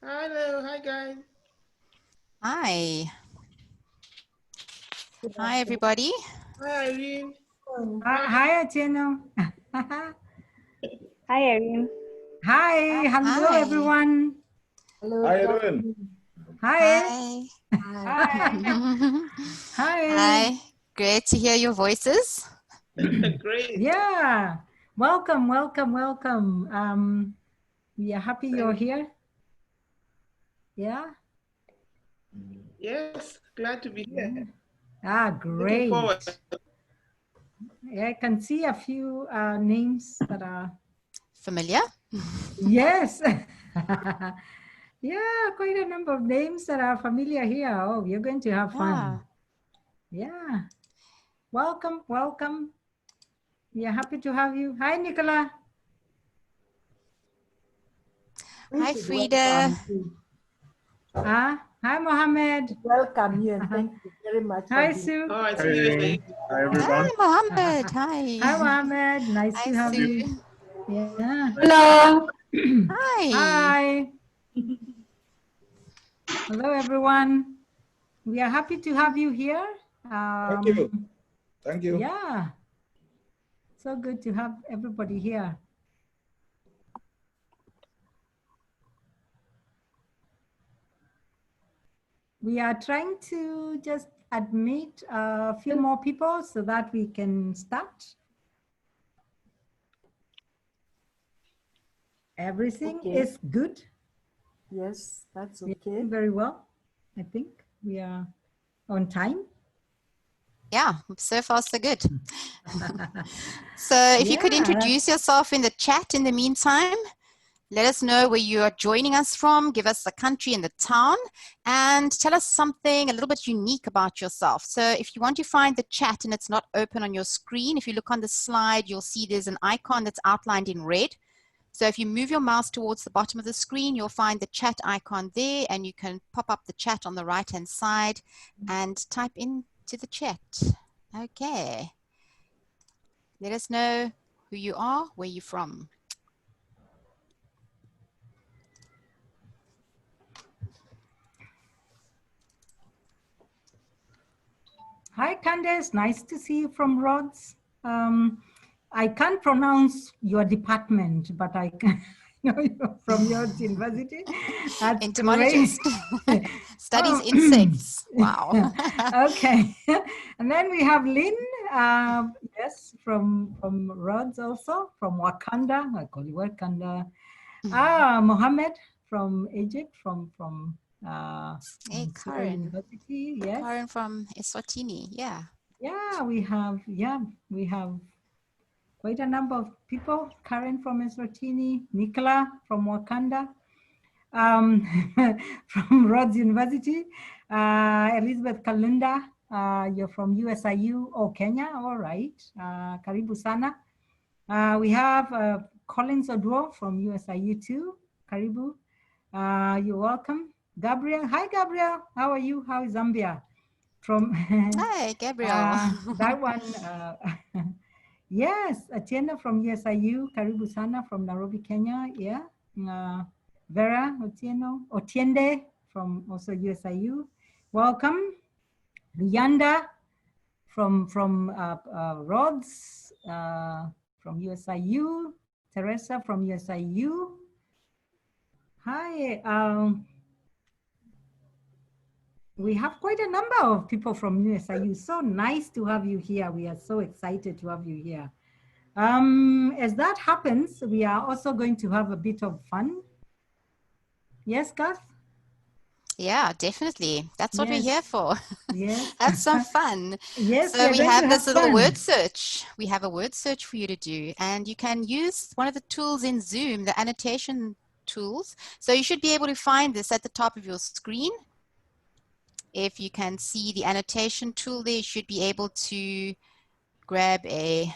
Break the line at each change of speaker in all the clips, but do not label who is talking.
Hello, hi guys.
Hi. Hi, everybody.
Hi Irene.
Hi, Acheno.
Hi, Irene.
Hi, hello
Hi.
everyone.
Hello.
How you doing?
Hi.
Hi.
Hi. Hi.
Hi. Great to hear your voices.
Great.
Yeah. Welcome, welcome, welcome. We are happy you're here. Yeah.
Yes, glad to be here.
Ah,
Looking
great.
forward.
Yeah, I can see a few names that are
Familiar?
yes. Yeah, quite a number of names that are familiar here. Oh, you're going to have fun. Yeah. Welcome, welcome. We are happy to have you. Hi, Nicola.
Hi, Frida.
Hi, Mohammed.
Welcome you and thank you very much.
Hi, Sue.
Oh, I see you saying.
Hi, everyone.
Hi, Mohammed. Hi.
Hi, Mohammed. Nice
Hi,
to have
Sue.
you. Yeah.
Hello.
Hi.
Hi. Hello, everyone. We are happy to have you here.
Thank you. Thank you.
Yeah. So good to have everybody here. We are trying to just admit a few more people so that we can start. Everything is good.
Yes, that's okay.
Very well. I think we are on time.
Yeah, so far so good. So if you could introduce yourself in the chat in the meantime, let us know where you are joining us from, give us the country and the town, and tell us something a little bit unique about yourself. So if you want to find the chat and it's not open on your screen, if you look on the slide, you'll see there's an icon that's outlined in red. So if you move your mouse towards the bottom of the screen, you'll find the chat icon there, and you can pop up the chat on the right-hand side and type into the chat. Okay. Let us know who you are, where you're from.
Hi, Candace. Nice to see you from Rhodes. I can't pronounce your department, but I can know you're from your university. That's
Entomologist.
great.
Studies insects. Wow.
Okay. And then we have Lynn, yes, from Rhodes also, from Wakanda. I call you Wakanda. Mohammed from Egypt, from
Hey, Karen.
University. Yes.
Karen from Eswatini. Yeah.
Yeah, we have quite a number of people. Karen from Eswatini, Nicola from Wakanda, from Rhodes University, Elizabeth Kalunda, you're from USIU, Kenya, all right. Karibu sana. We have Collins Odwo from USIU too, Karibu. You're welcome. Gabriel, hi Gabriel, how are you? How is Zambia? From
Hi, Gabriel.
that one, yes, Atienda from USIU, Karibu sana from Nairobi, Kenya. Yeah, Vera Otiende from also USIU. Welcome. Luyanda from Rhodes, from USIU. Teresa from USIU. Hi. We have quite a number of people from USIU. So nice to have you here. We are so excited to have you here. As that happens, we are also going to have a bit of fun. Yes, Garth?
Yeah, definitely. That's what we're here for.
Yes.
Have some fun.
Yes,
so we have this little
fun.
word search. We have a word search for you to do, and you can use one of the tools in Zoom, the annotation tools. So you should be able to find this at the top of your screen. If you can see the annotation tool there, you should be able to grab I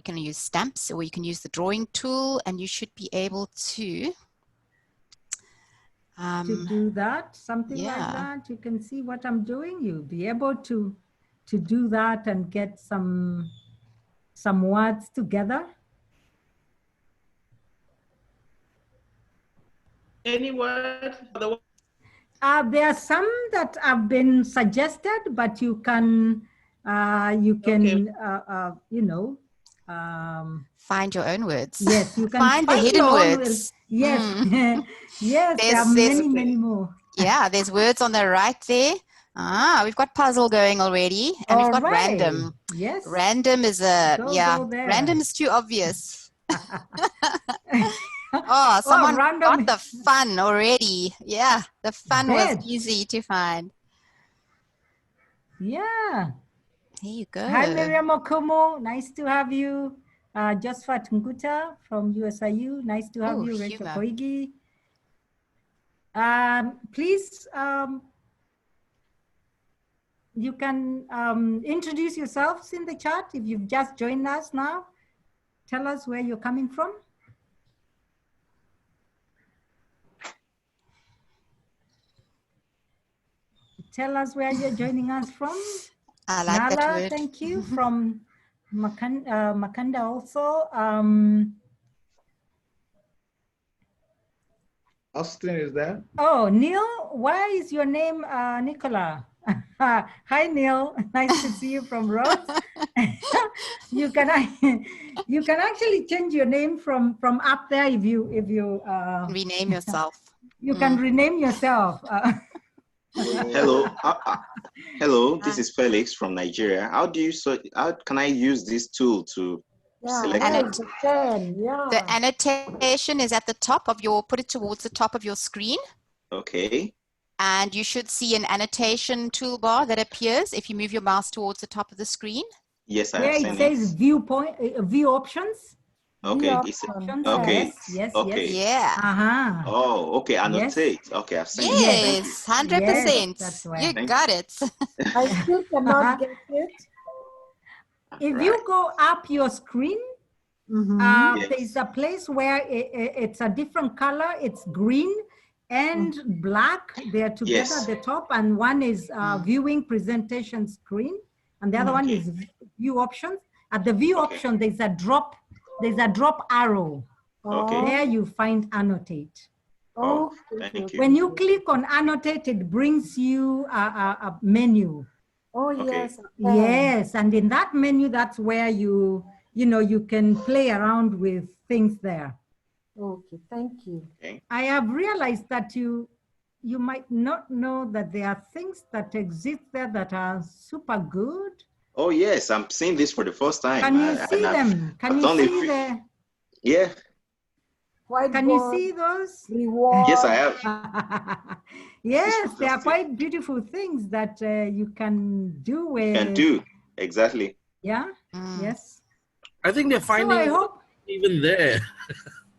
can use stamps, or you can use the drawing tool, and you should be able to
do that, something like that. You can see what I'm doing. You'll be able to do that and get some words together.
any word?
There are some that have been suggested, but you can, you know,
Find your own words.
yes, you can
Find the hidden
your own
words.
Yes, yes, there are
There's-
many, many more.
Yeah, there's words on the right there. We've got puzzle going already, and we've got
All right.
random.
Yes.
Random is
Go there.
random is too obvious. Oh, someone
random.
got the fun already. Yeah, the fun was
Bet.
easy to find.
Yeah.
There you go.
Hi, Miriam Okumo. Nice to have you. Josepha Tunguta from USIU. Nice to have
Ooh,
you. Rachel
humor.
Koigi. Please, you can introduce yourselves in the chat if you've just joined us now. Tell us where you're coming from. Tell us where you're joining us from.
I like that
Nala,
word.
thank you. From Makanda also.
Austin is there?
Oh, Neil, why is your name Nicola? Hi, Neil. Nice to see you from Rhodes. you can actually change your name from up there if you
Rename yourself.
you can rename yourself.
Hello, hello. This is Felix from Nigeria. How can I use this tool to select?
The annotation is at the top of your. Put it towards the top of your screen.
Okay.
And you should see an annotation toolbar that appears if you move your mouse towards the top of the screen.
Yes, I
Where
have
it
seen
says view options.
Okay. Okay.
Yes.
Okay.
Yeah.
Oh, okay. Annotate.
Yes.
Okay, I've seen it.
Yes, 100%.
Yes,
you got it.
I still cannot get it.
If you go up your screen,
Yes.
there's a place where it's a different color. It's green and black. They're together at the top, and one is viewing presentation screen, and the other one is view options. At the view option, there's a drop arrow.
Okay.
There you find annotate.
Oh, thank you.
When you click on annotate, it brings you a menu.
Oh,
Okay.
yes.
Yes, and in that menu, that's where you can play around with things there.
Okay, thank you.
Okay.
I have realized that you might not know that there are things that exist there that are super good.
Oh, yes. I'm seeing this for the first time.
Can you see them? Can you see the?
Yeah.
Can you see those?
Reward.
Yes, I have.
Yes, they are quite beautiful things that you can do with.
Can do. Exactly.
Yeah. Yes.
I think they're finding
I hope.
even there.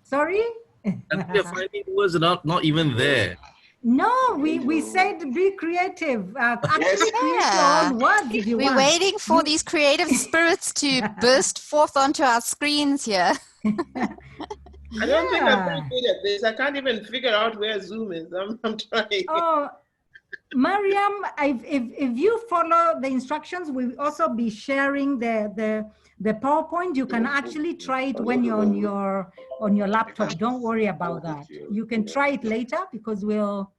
Sorry?
I think they're finding words not even there.
No, we said be creative. Actually, create
Yeah.
your own words if you
We're
want.
waiting for these creative spirits to burst forth onto our screens here.
I don't think I'm very good at this. I can't even figure out where Zoom is. I'm trying.
Oh, Mariam, if you follow the instructions, we'll also be sharing the PowerPoint. You can actually try it when you're on your laptop. Don't worry about that. You can try it later because we'll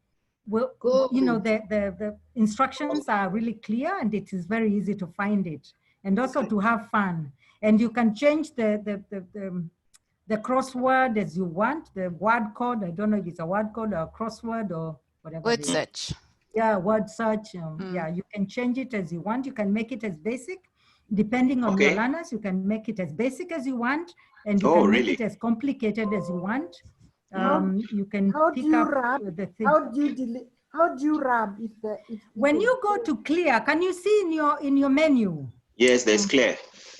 the instructions are really clear and it is very easy to find it and also to have fun. And you can change the crossword as you want, the word code. I don't know if it's a word code or a crossword or whatever.
Word search.
Yeah, word search. Yeah, you can change it as you want. You can make it as basic. Depending on your learners, you can make it as basic as you want, and you can make it as complicated as you want. You can pick up the thing.
How do you rub
when you go to clear? Can you see in your menu?
Yes, that's clear.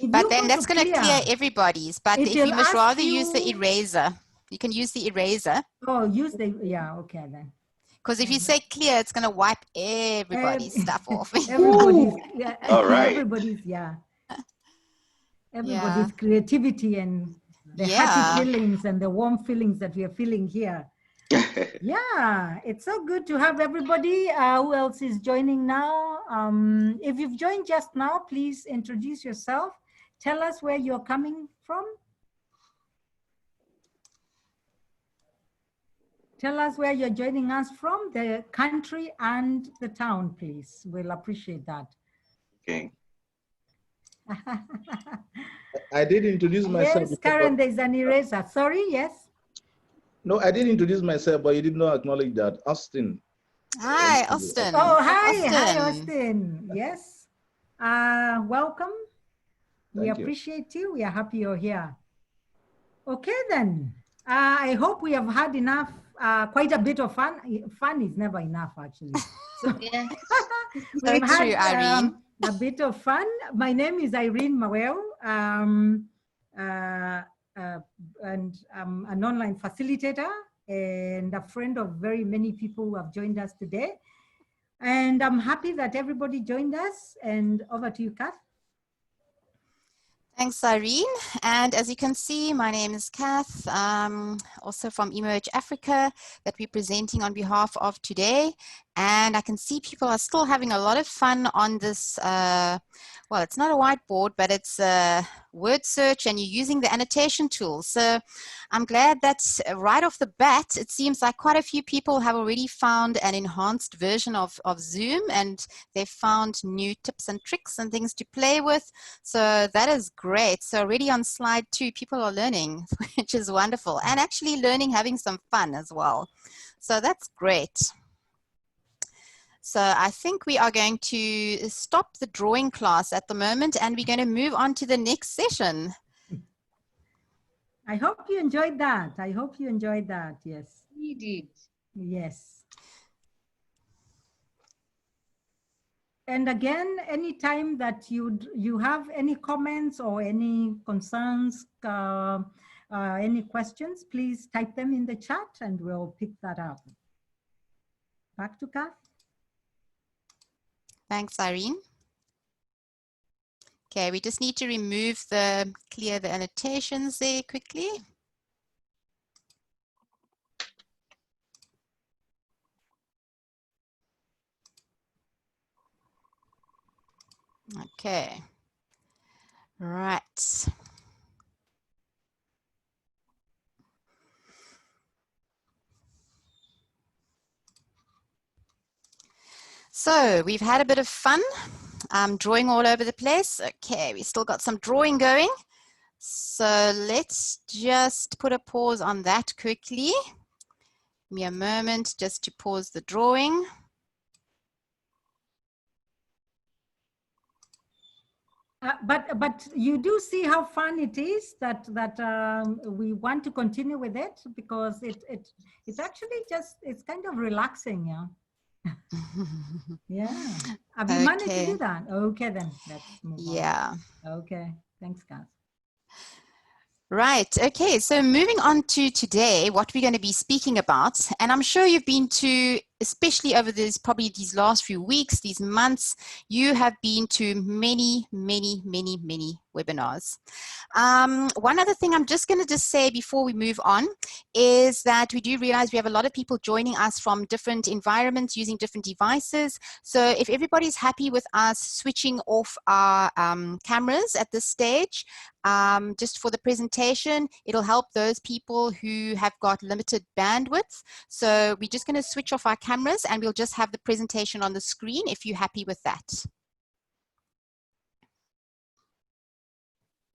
But then that's going to clear everybody's. But if you must rather use the eraser, you can use the eraser.
Oh, use the, okay then.
Because if you say clear, it's going to wipe everybody's stuff off.
Everybody's, everybody's creativity and the happy feelings and the warm feelings that we are feeling here. Yeah, it's so good to have everybody. Who else is joining now? If you've joined just now, please introduce yourself. Tell us where you're coming from. Tell us where you're joining us from, the country and the town, please. We'll appreciate that.
Okay.
I did introduce myself.
Yes, Karen, there's an eraser. Sorry, yes?
No, I did introduce myself, but you did not acknowledge that. Austin.
Hi, Austin.
Oh, hi,
Austin.
hi, Austin. Yes. Welcome. We
Thank you.
appreciate you. We are happy you're here. Okay, then. I hope we have had enough, quite a bit of fun. Fun is never enough, actually. So
Yeah.
we've
So true,
had
Irene.
a bit of fun. My name is Irene Maweu, and I'm an online facilitator and a friend of very many people who have joined us today. And I'm happy that everybody joined us. And over to you, Kath.
Thanks, Irene. And as you can see, my name is Kath, also from Emerge Africa, that we're presenting on behalf of today. And I can see people are still having a lot of fun on this, well, it's not a whiteboard, but it's a word search, and you're using the annotation tool. So I'm glad that right off the bat, it seems like quite a few people have already found an enhanced version of Zoom, and they've found new tips and tricks and things to play with. So that is great. So already on slide 2, people are learning, which is wonderful, and actually learning, having some fun as well. So that's great. So I think we are going to stop the drawing class at the moment, and we're going to move on to the next session.
I hope you enjoyed that. I hope you enjoyed that. Yes.
We did.
Yes. And again, anytime that you have any comments or any concerns, any questions, please type them in the chat and we'll pick that up. Back to Kath.
Thanks, Irene. Okay, we just need to remove clear the annotations there quickly. Okay, right. So we've had a bit of fun drawing all over the place. Okay, we still got some drawing going. So let's just put a pause on that quickly. Give me a moment just to pause the drawing.
But you do see how fun it is that we want to continue with it, because it's actually just, it's kind of relaxing, yeah. Yeah. Have you managed to do that? Okay, then let's move on.
Yeah.
Okay. Thanks, guys.
Right. Okay. So moving on to today, what we're going to be speaking about, and I'm sure you've been to, especially over probably these last few weeks, these months, you have been to many webinars. One other thing I'm just going to say before we move on is that we do realize we have a lot of people joining us from different environments using different devices. So if everybody's happy with us switching off our cameras at this stage, just for the presentation, it'll help those people who have got limited bandwidth. So we're just going to switch off our cameras and we'll just have the presentation on the screen if you're happy with that.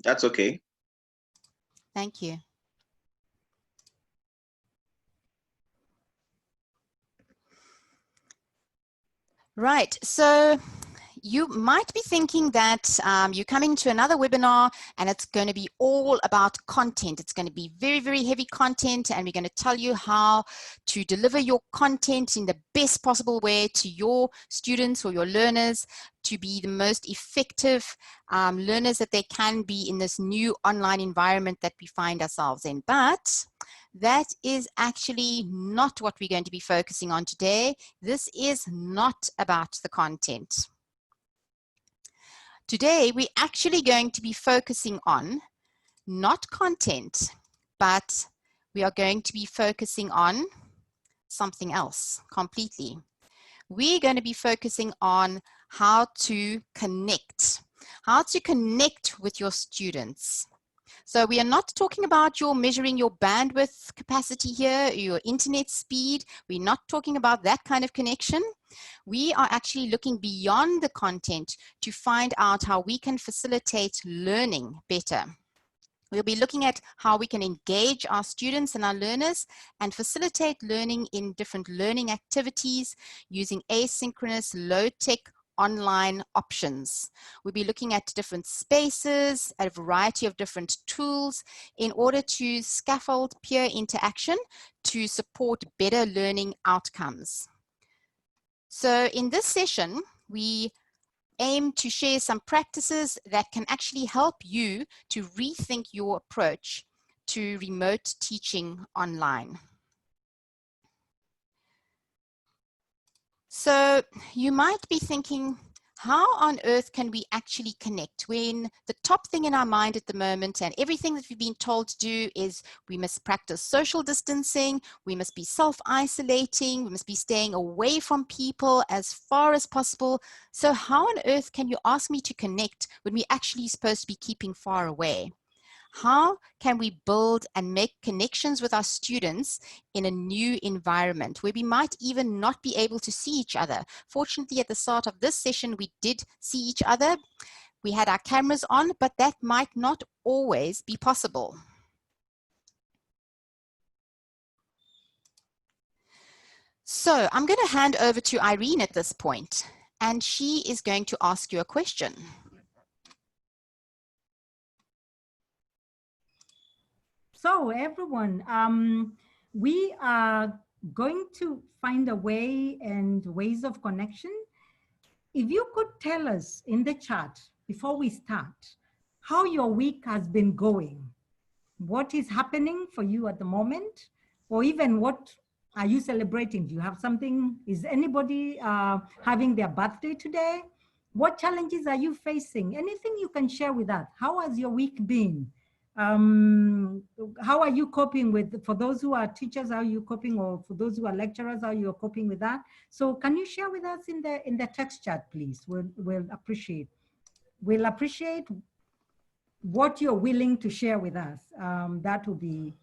That's okay.
Thank you. Right, so you might be thinking that you're coming to another webinar and it's going to be all about content. It's going to be very heavy content, and we're going to tell you how to deliver your content in the best possible way to your students or your learners to be the most effective learners that they can be in this new online environment that we find ourselves in. But that is actually not what we're going to be focusing on today. This is not about the content. Today, we're actually going to be focusing on not content, but we are going to be focusing on something else completely. We're going to be focusing on how to connect with your students. So we are not talking about measuring your bandwidth capacity here, your internet speed. We're not talking about that kind of connection. We are actually looking beyond the content to find out how we can facilitate learning better. We'll be looking at how we can engage our students and our learners and facilitate learning in different learning activities using asynchronous, low-tech online options. We'll be looking at different spaces, a variety of different tools in order to scaffold peer interaction to support better learning outcomes. So in this session, we aim to share some practices that can actually help you to rethink your approach to remote teaching online. So you might be thinking, how on earth can we actually connect when the top thing in our mind at the moment and everything that we've been told to do is we must practice social distancing, we must be self-isolating, we must be staying away from people as far as possible. So how on earth can you ask me to connect when we're actually supposed to be keeping far away? How can we build and make connections with our students in a new environment where we might even not be able to see each other? Fortunately, at the start of this session, we did see each other. We had our cameras on, but that might not always be possible. So I'm going to hand over to Irene at this point, and she is going to ask you a question.
So everyone, we are going to find a way and ways of connection. If you could tell us in the chat before we start, how your week has been going, what is happening for you at the moment, or even what are you celebrating? Do you have something? Is anybody having their birthday today? What challenges are you facing? Anything you can share with us? How has your week been? How are you coping with, for those who are teachers, how are you coping, or for those who are lecturers, how you're coping with that? So can you share with us in the text chat, please? We'll appreciate what you're willing to share with us. That would be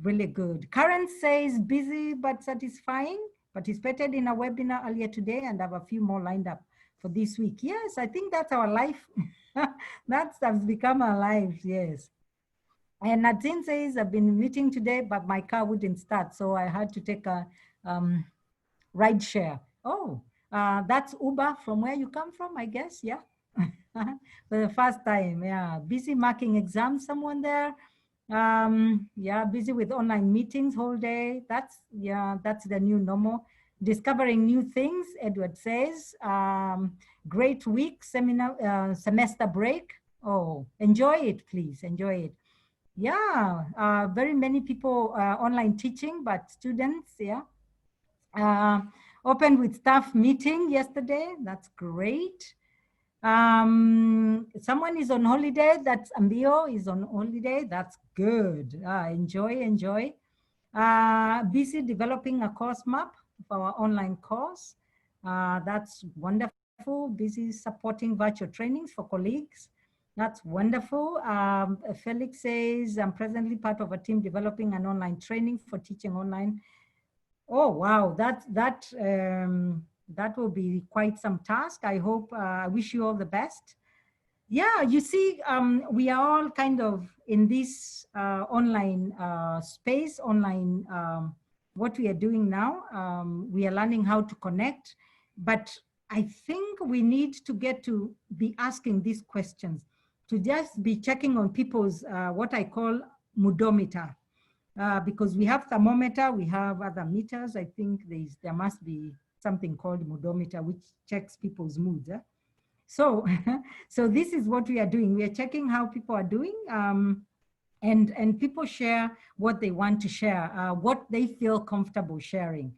really good. Karen says busy but satisfying. Participated in a webinar earlier today and have a few more lined up for this week. Yes, I think that's our life. That's become our lives, yes. And Nadine says, I've been meeting today, but my car wouldn't start, so I had to take a ride share. Oh, that's Uber from where you come from, I guess, yeah. For the first time, yeah. Busy marking exams, someone there. Yeah, busy with online meetings whole day. That's the new normal. Discovering new things, Edward says. Great week, seminar, semester break. Oh, enjoy it, please, enjoy it. Yeah, very many people online teaching, but students, yeah. Opened with staff meeting yesterday. That's great. Someone is on holiday. That's Ambio is on holiday. That's good. Enjoy. Busy developing a course map for our online course. That's wonderful. Busy supporting virtual trainings for colleagues. That's wonderful. Felix says, I'm presently part of a team developing an online training for teaching online. Oh, wow, that will be quite some task. I hope, I wish you all the best. Yeah, you see, we are all kind of in this online space, online, what we are doing now. We are learning how to connect, but I think we need to get to be asking these questions, to just be checking on people's, what I call moodometer. Because we have thermometer, we have other meters. I think there must be something called moodometer, which checks people's moods. So, so this is what we are doing. We are checking how people are doing, and people share what they want to share, what they feel comfortable sharing.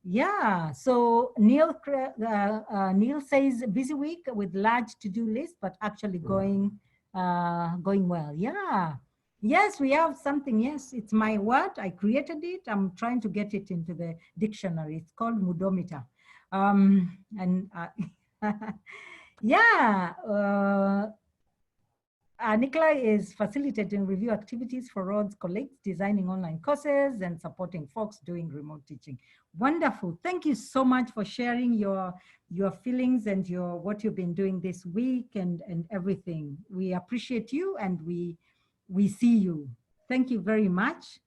Yeah, so Neil says busy week with large to-do list, but actually going well. Yeah. Yes, we have something. Yes, it's my word. I created it. I'm trying to get it into the dictionary. It's called moodometer. Yeah. Nicola is facilitating review activities for Rhodes colleagues, designing online courses and supporting folks doing remote teaching. Wonderful. Thank you so much for sharing your feelings and what you've been doing this week and everything. We appreciate you and we see you. Thank you very much.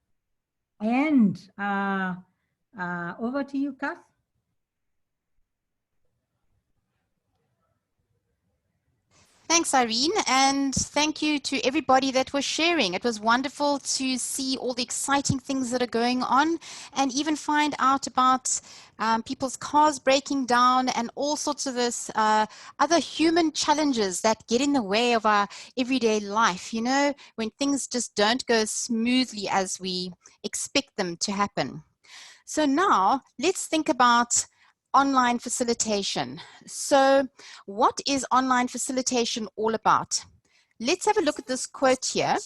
And over to you, Kath.
Thanks, Irene, and thank you to everybody that was sharing. It was wonderful to see all the exciting things that are going on and even find out about people's cars breaking down and all sorts of this other human challenges that get in the way of our everyday life, you know, when things just don't go smoothly as we expect them to happen. So now let's think about online facilitation. So what is online facilitation all about? Let's have a look at this quote here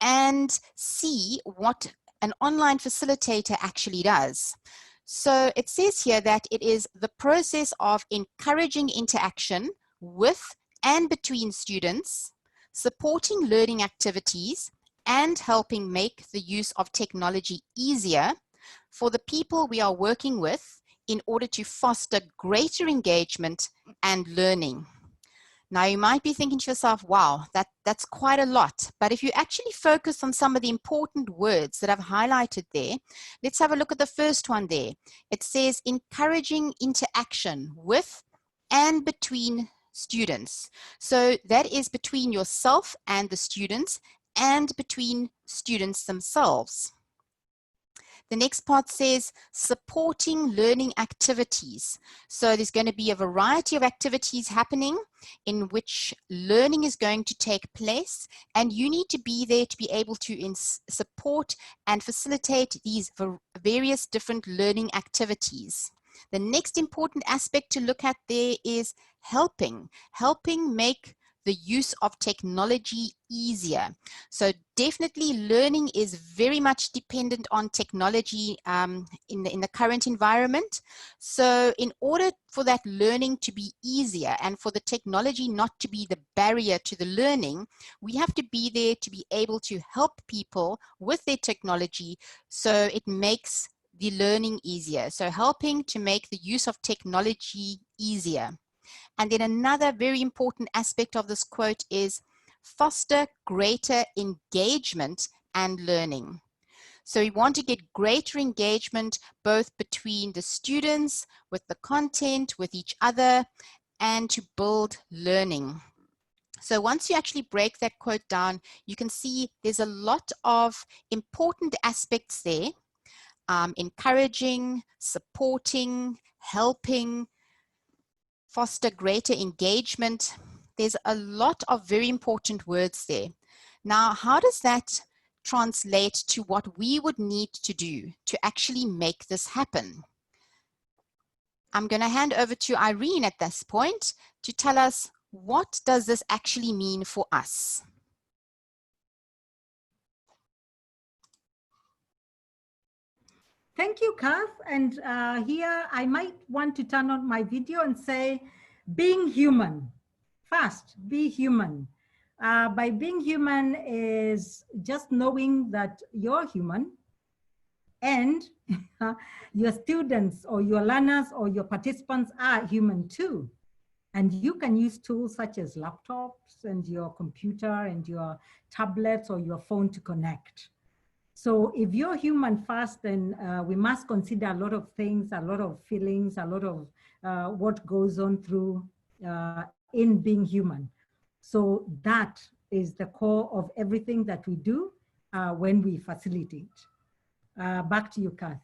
and see what an online facilitator actually does. So it says here that it is the process of encouraging interaction with and between students, supporting learning activities, and helping make the use of technology easier for the people we are working with in order to foster greater engagement and learning. Now you might be thinking to yourself, wow, that's quite a lot. But if you actually focus on some of the important words that I've highlighted there, let's have a look at the first one there. It says encouraging interaction with and between students. So that is between yourself and the students and between students themselves. The next part says supporting learning activities. So there's going to be a variety of activities happening in which learning is going to take place, and you need to be there to be able to support and facilitate these various different learning activities. The next important aspect to look at there is helping make the use of technology easier. So definitely learning is very much dependent on technology in the current environment. So in order for that learning to be easier and for the technology not to be the barrier to the learning, we have to be there to be able to help people with their technology so it makes the learning easier. So helping to make the use of technology easier. And then another very important aspect of this quote is foster greater engagement and learning. So we want to get greater engagement both between the students, with the content, with each other, and to build learning. So once you actually break that quote down, you can see there's a lot of important aspects there. Encouraging, supporting, helping, foster greater engagement. There's a lot of very important words there. Now, how does that translate to what we would need to do to actually make this happen? I'm going to hand over to Irene at this point to tell us what does this actually mean for us.
Thank you, Kath. And here I might want to turn on my video and say, being human. First, be human. By being human is just knowing that you're human and your students or your learners or your participants are human too. And you can use tools such as laptops and your computer and your tablets or your phone to connect. So if you're human first, then we must consider a lot of things, a lot of feelings, a lot of what goes on through in being human. So that is the core of everything that we do when we facilitate. Back to you, Kath.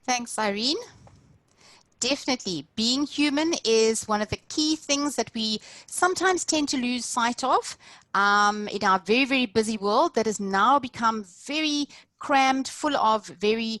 Thanks, Irene. Definitely, being human is one of the key things that we sometimes tend to lose sight of in our very, very busy world that has now become very crammed, full of very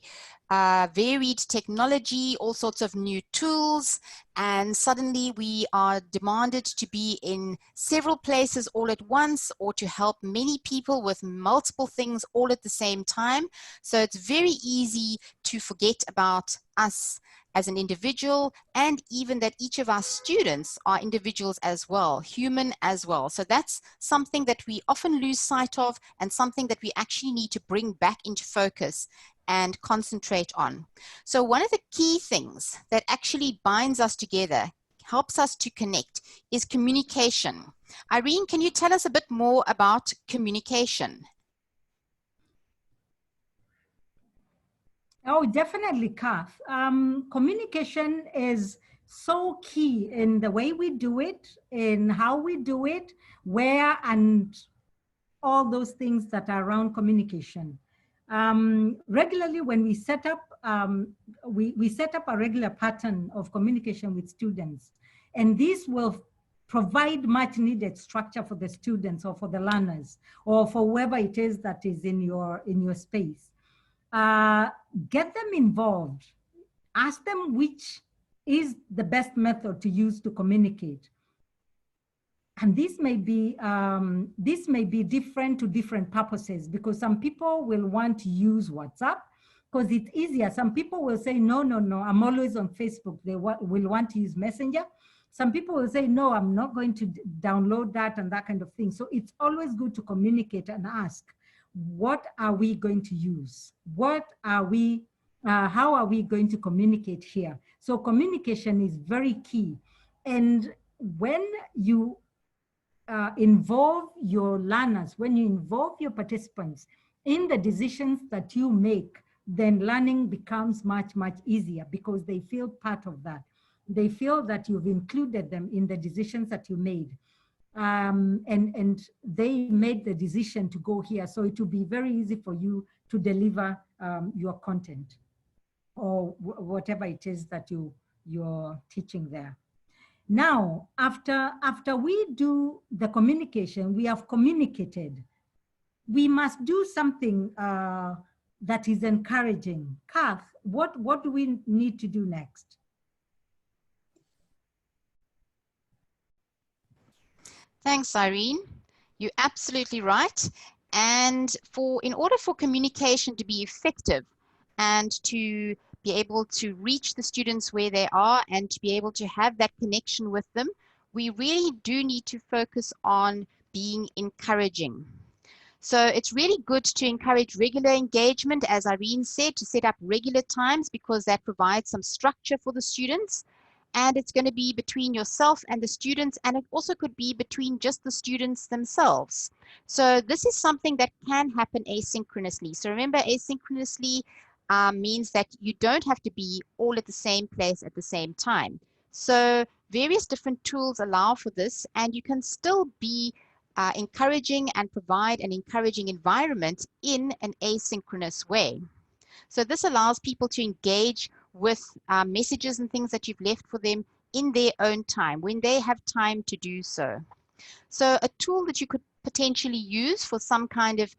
varied technology, all sorts of new tools, and suddenly we are demanded to be in several places all at once, or to help many people with multiple things all at the same time. So it's very easy to forget about us as an individual, and even that each of our students are individuals as well, human as well. So that's something that we often lose sight of, and something that we actually need to bring back into focus and concentrate on. So one of the key things that actually binds us together, helps us to connect, is communication. Irene, can you tell us a bit more about communication?
Oh, definitely, Kath. Communication is so key in the way we do it, in how we do it, where, and all those things that are around communication. Regularly, when we set up, we set up a regular pattern of communication with students, and this will provide much needed structure for the students or for the learners or for whoever it is that is in your space. Get them involved. Ask them which is the best method to use to communicate. And this may be different to different purposes, because some people will want to use WhatsApp because it's easier. Some people will say, no, I'm always on Facebook. They will want to use Messenger. Some people will say, no, I'm not going to download that and that kind of thing. So it's always good to communicate and ask, what are we going to use? What are we, how are we going to communicate here? So communication is very key. And when you involve your learners, when you involve your participants in the decisions that you make, then learning becomes much, much easier, because they feel part of that. They feel that you've included them in the decisions that you made. And they made the decision to go here. So it will be very easy for you to deliver your content or whatever it is that you're teaching there. Now, after we do the communication, we have communicated. We must do something that is encouraging. Kath, what do we need to do next?
Thanks, Irene. You're absolutely right. And in order for communication to be effective and to be able to reach the students where they are and to be able to have that connection with them, we really do need to focus on being encouraging. So it's really good to encourage regular engagement, as Irene said, to set up regular times, because that provides some structure for the students. And it's going to be between yourself and the students, and it also could be between just the students themselves. So this is something that can happen asynchronously. So remember, asynchronously means that you don't have to be all at the same place at the same time. So various different tools allow for this, and you can still be encouraging and provide an encouraging environment in an asynchronous way. So this allows people to engage with messages and things that you've left for them in their own time, when they have time to do so. So a tool that you could potentially use for some kind of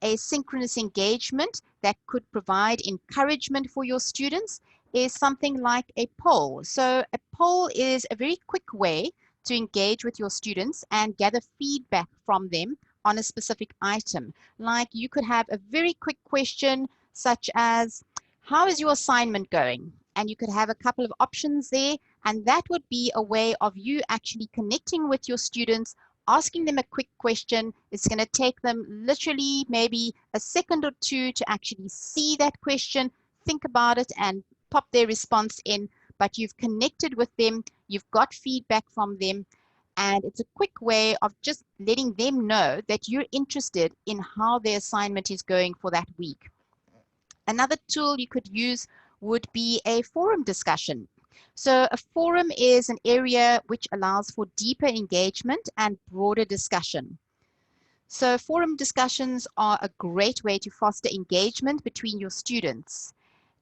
asynchronous engagement that could provide encouragement for your students is something like a poll. So a poll is a very quick way to engage with your students and gather feedback from them on a specific item. Like you could have a very quick question such as, how is your assignment going? And you could have a couple of options there, and that would be a way of you actually connecting with your students, asking them a quick question. It's going to take them literally maybe a second or two to actually see that question, think about it, and pop their response in. But you've connected with them, you've got feedback from them, and it's a quick way of just letting them know that you're interested in how their assignment is going for that week. Another tool you could use would be a forum discussion. So a forum is an area which allows for deeper engagement and broader discussion. So forum discussions are a great way to foster engagement between your students.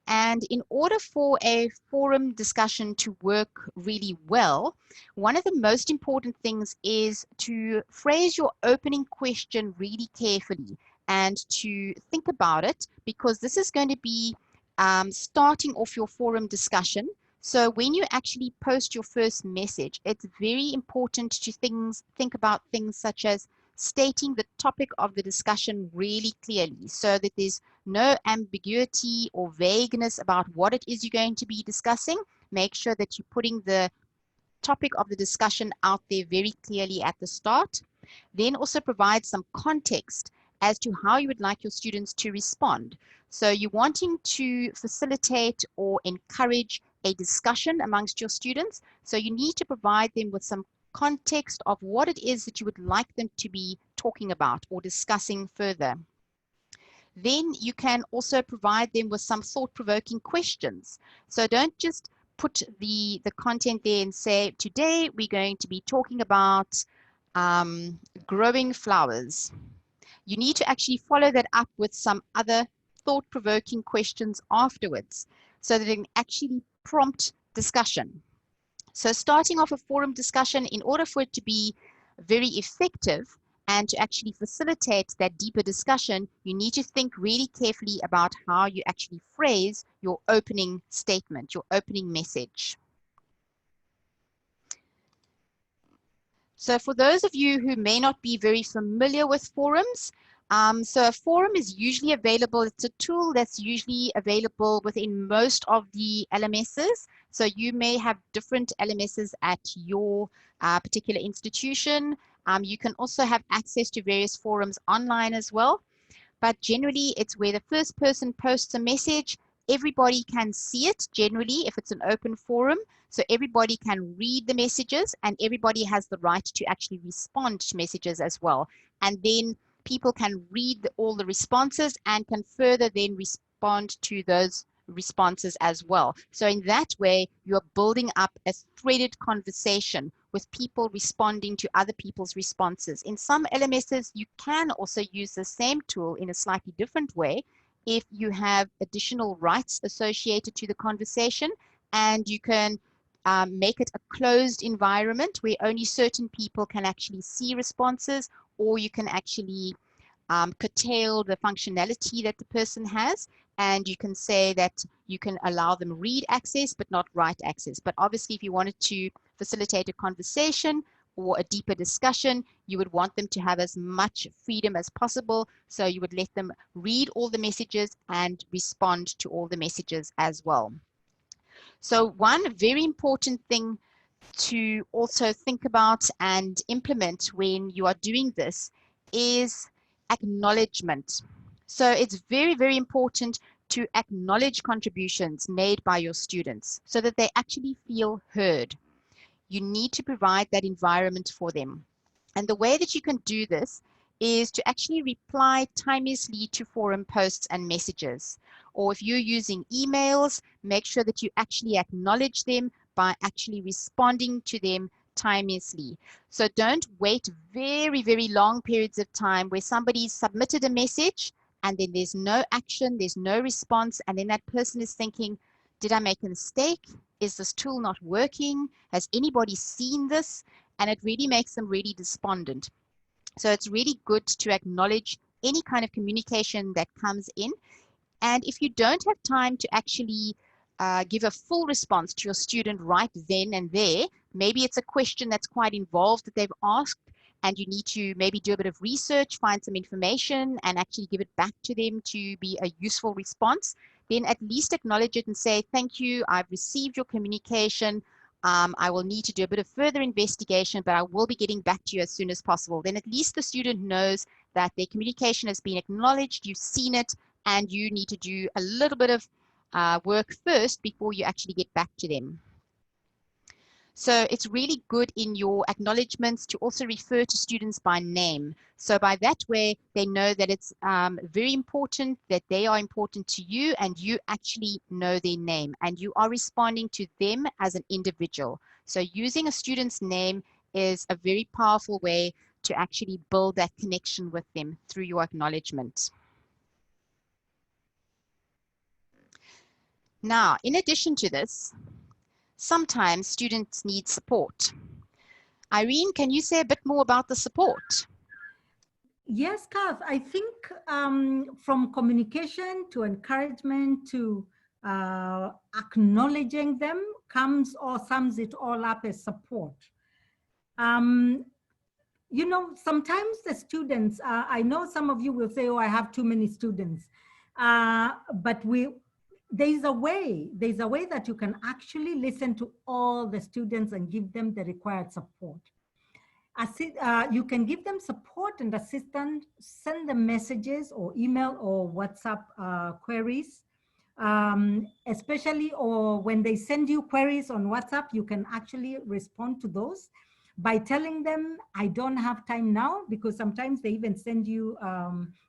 And in order for a forum discussion to work really well, one of the most important things is to phrase your opening question really carefully and to think about it, because this is going to be starting off your forum discussion. So when you actually post your first message, it's very important to think about things such as stating the topic of the discussion really clearly so that there's no ambiguity or vagueness about what it is you're going to be discussing. Make sure that you're putting the topic of the discussion out there very clearly at the start. Then also provide some context as to how you would like your students to respond. So you're wanting to facilitate or encourage a discussion amongst your students. So you need to provide them with some context of what it is that you would like them to be talking about or discussing further. Then you can also provide them with some thought-provoking questions. So don't just put the content there and say, today we're going to be talking about growing flowers. You need to actually follow that up with some other thought-provoking questions afterwards so that it can actually prompt discussion. So starting off a forum discussion, in order for it to be very effective and to actually facilitate that deeper discussion, you need to think really carefully about how you actually phrase your opening statement, your opening message. So for those of you who may not be very familiar with forums, so a forum is usually available, it's a tool that's usually available within most of the LMSs. So you may have different LMSs at your particular institution. You can also have access to various forums online as well. But generally, it's where the first person posts a message, everybody can see it generally if it's an open forum. So everybody can read the messages and everybody has the right to actually respond to messages as well. And then people can read all the responses and can further then respond to those responses as well. So in that way, you're building up a threaded conversation with people responding to other people's responses. In some LMSs, you can also use the same tool in a slightly different way if you have additional rights associated to the conversation, and you can make it a closed environment where only certain people can actually see responses, or you can actually curtail the functionality that the person has, and you can say that you can allow them read access but not write access. But obviously, if you wanted to facilitate a conversation or a deeper discussion, you would want them to have as much freedom as possible. So you would let them read all the messages and respond to all the messages as well. So one very important thing to also think about and implement when you are doing this is acknowledgement. So it's very, very important to acknowledge contributions made by your students so that they actually feel heard. You need to provide that environment for them. And the way that you can do this is to actually reply timelessly to forum posts and messages. Or if you're using emails, make sure that you actually acknowledge them by actually responding to them timelessly. So don't wait very, very long periods of time where somebody's submitted a message and then there's no action, there's no response, and then that person is thinking, did I make a mistake? Is this tool not working? Has anybody seen this? And it really makes them really despondent. So it's really good to acknowledge any kind of communication that comes in. And if you don't have time to actually give a full response to your student right then and there, maybe it's a question that's quite involved that they've asked, and you need to maybe do a bit of research, find some information, and actually give it back to them to be a useful response, then at least acknowledge it and say, thank you, I've received your communication. I will need to do a bit of further investigation, but I will be getting back to you as soon as possible. Then at least the student knows that their communication has been acknowledged, you've seen it, and you need to do a little bit of work first before you actually get back to them. So it's really good in your acknowledgements to also refer to students by name. So by that way, they know that it's very important, that they are important to you, and you actually know their name and you are responding to them as an individual. So using a student's name is a very powerful way to actually build that connection with them through your acknowledgement. Now, in addition to this, sometimes students need support. Irene, can you say a bit more about the support?
Yes, Kath, I think from communication to encouragement to acknowledging them comes or sums it all up as support. You know, sometimes the students, I know some of you will say, oh, I have too many students. But there's a way that you can actually listen to all the students and give them the required support. You can give them support and assistance, send them messages or email or WhatsApp queries. Especially or when they send you queries on WhatsApp, you can actually respond to those by telling them, I don't have time now, because sometimes they even send you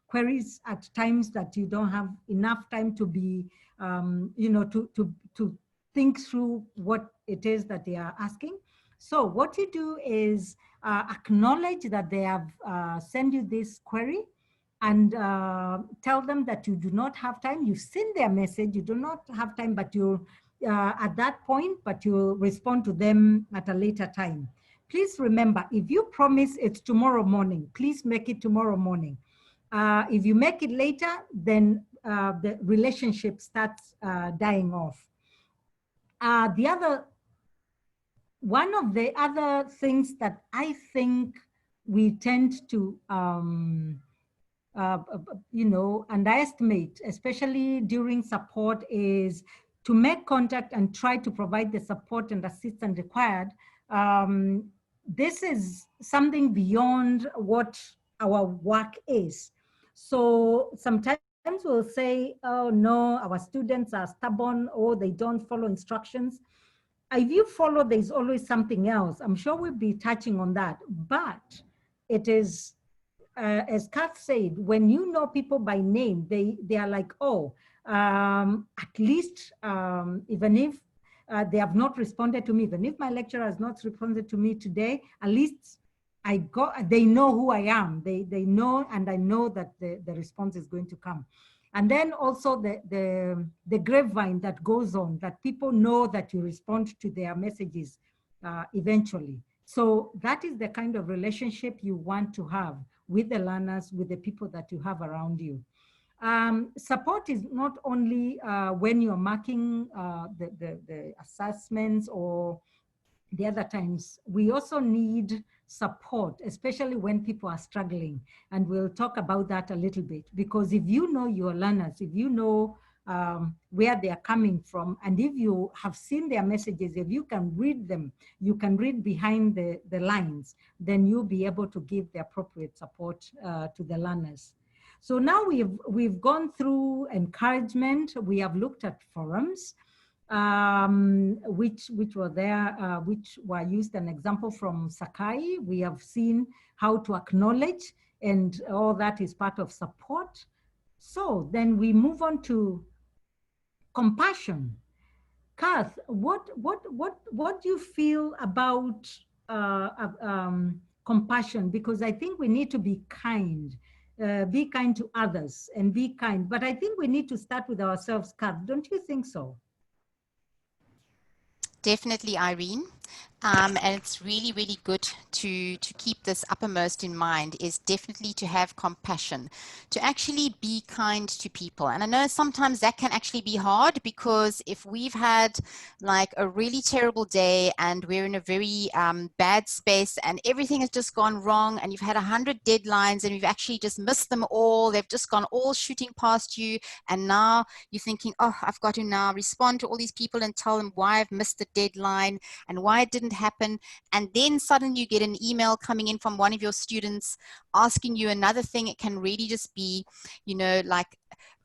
queries at times that you don't have enough time to be, you know, to think through what it is that they are asking. So what you do is acknowledge that they have sent you this query, and tell them that you do not have time. You've seen their message, you do not have time, but you at that point, but you respond to them at a later time. Please remember, if you promise it's tomorrow morning, please make it tomorrow morning. If you make it later, then the relationship starts dying off. One of the other things that I think we tend to you know, underestimate, especially during support, is to make contact and try to provide the support and assistance required. This is something beyond what our work is. So sometimes we'll say, oh no, our students are stubborn, or they don't follow instructions. If you follow, there's always something else. I'm sure we'll be touching on that, but it is, as Kath said, when you know people by name, they are like, oh, at least even if they have not responded to me, even if my lecturer has not responded to me today, at least they know who I am. They know, and I know that the response is going to come. And then also the grapevine that goes on, that people know that you respond to their messages eventually. So that is the kind of relationship you want to have with the learners, with the people that you have around you. Support is not only when you're marking the assessments or the other times. We also need support, especially when people are struggling. And we'll talk about that a little bit, because if you know your learners, if you know where they are coming from, and if you have seen their messages, if you can read them, you can read behind the lines, then you'll be able to give the appropriate support to the learners. So now we've gone through encouragement. We have looked at forums, which were there, which were used an example from Sakai. We have seen how to acknowledge, and all that is part of support. So then we move on to compassion. Kath, what do you feel about compassion? Because I think we need to be kind to others and be kind. But I think we need to start with ourselves, Kath. Don't you think so?
Definitely, Irene. And it's really, really good to keep this uppermost in mind, is definitely to have compassion, to actually be kind to people. And I know sometimes that can actually be hard, because if we've had like a really terrible day and we're in a very bad space and everything has just gone wrong, and you've had 100 deadlines and you've actually just missed them all, they've just gone all shooting past you, and now you're thinking, oh, I've got to now respond to all these people and tell them why I've missed the deadline and why it didn't happen. And then suddenly you get an email coming in from one of your students asking you another thing. It can really just be, you know, like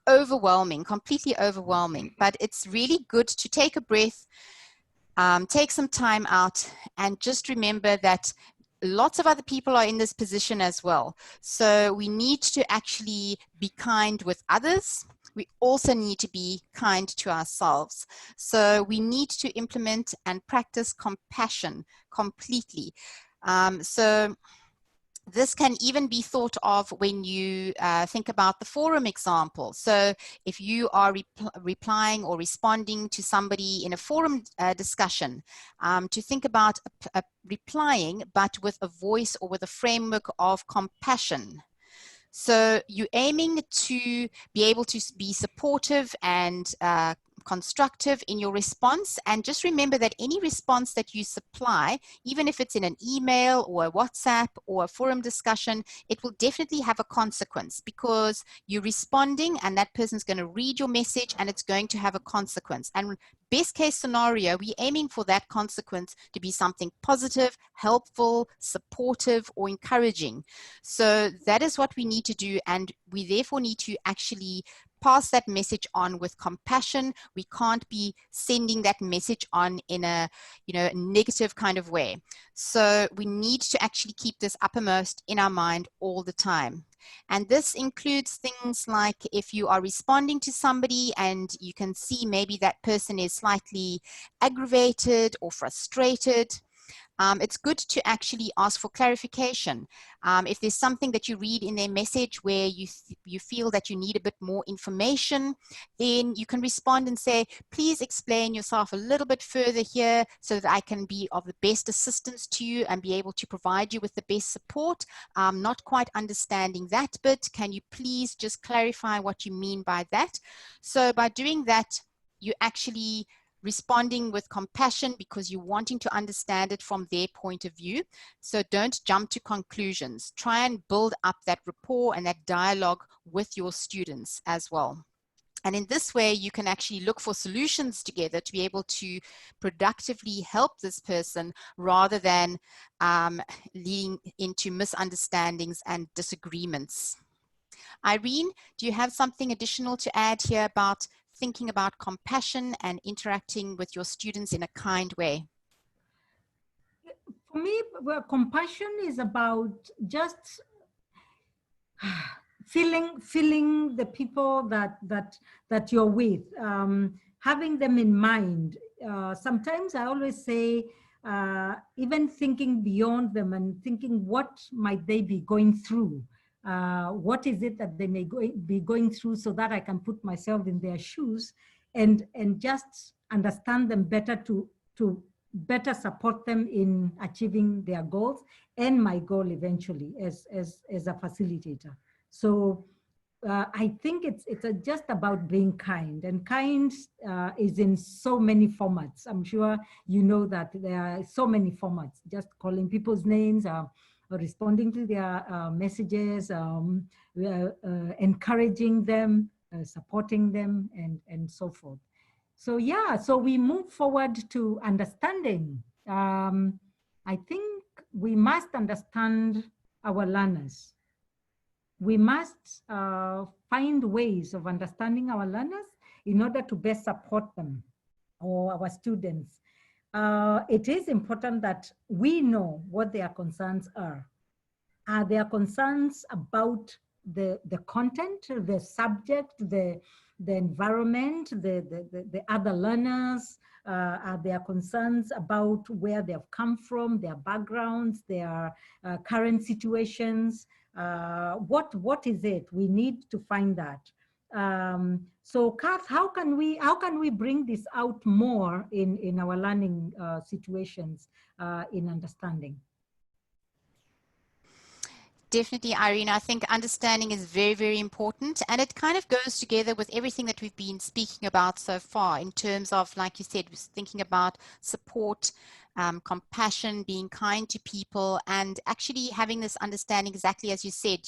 overwhelming, completely overwhelming. But it's really good to take a breath, take some time out, and just remember that lots of other people are in this position as well. So we need to actually be kind with others. We also need to be kind to ourselves. So we need to implement and practice compassion completely. So this can even be thought of when you think about the forum example. So if you are replying or responding to somebody in a forum discussion, to think about replying, but with a voice or with a framework of compassion. So you're aiming to be able to be supportive and constructive in your response. And just remember that any response that you supply, even if it's in an email or a WhatsApp or a forum discussion, it will definitely have a consequence, because you're responding and that person's going to read your message and it's going to have a consequence. And best case scenario, we're aiming for that consequence to be something positive, helpful, supportive, or encouraging. So that is what we need to do, and we therefore need to actually pass that message on with compassion. We can't be sending that message on in a negative kind of way. So we need to actually keep this uppermost in our mind all the time. And this includes things like if you are responding to somebody and you can see maybe that person is slightly aggravated or frustrated, it's good to actually ask for clarification. If there's something that you read in their message where you feel that you need a bit more information, then you can respond and say, please explain yourself a little bit further here so that I can be of the best assistance to you and be able to provide you with the best support. I'm not quite understanding that bit. Can you please just clarify what you mean by that? So by doing that, you actually responding with compassion because you're wanting to understand it from their point of view. So don't jump to conclusions. Try and build up that rapport and that dialogue with your students as well. And in this way, you can actually look for solutions together to be able to productively help this person rather than leading into misunderstandings and disagreements. Irene, do you have something additional to add here about thinking about compassion and interacting with your students in a kind way?
For me, well, compassion is about just feeling the people that you're with, having them in mind. Sometimes I always say, even thinking beyond them and thinking what might they be going through. What is it that they may be going through, so that I can put myself in their shoes and just understand them better to better support them in achieving their goals and my goal eventually as a facilitator. So I think it's just about being kind, and kind is in so many formats. I'm sure you know that there are so many formats, just calling people's names, responding to their messages, encouraging them, supporting them, and so forth. So yeah, so we move forward to understanding. I think we must understand our learners. We must find ways of understanding our learners in order to best support them or our students. It is important that we know what their concerns are. Are there concerns about the content, the subject, the environment, the other learners? Are there concerns about where they've come from, their backgrounds, their current situations? What is it? We need to find that. So Kath, how can we bring this out more in our learning situations in understanding?
Definitely, Irene. I think understanding is very, very important, and it kind of goes together with everything that we've been speaking about so far in terms of, like you said, thinking about support, compassion, being kind to people, and actually having this understanding exactly as you said,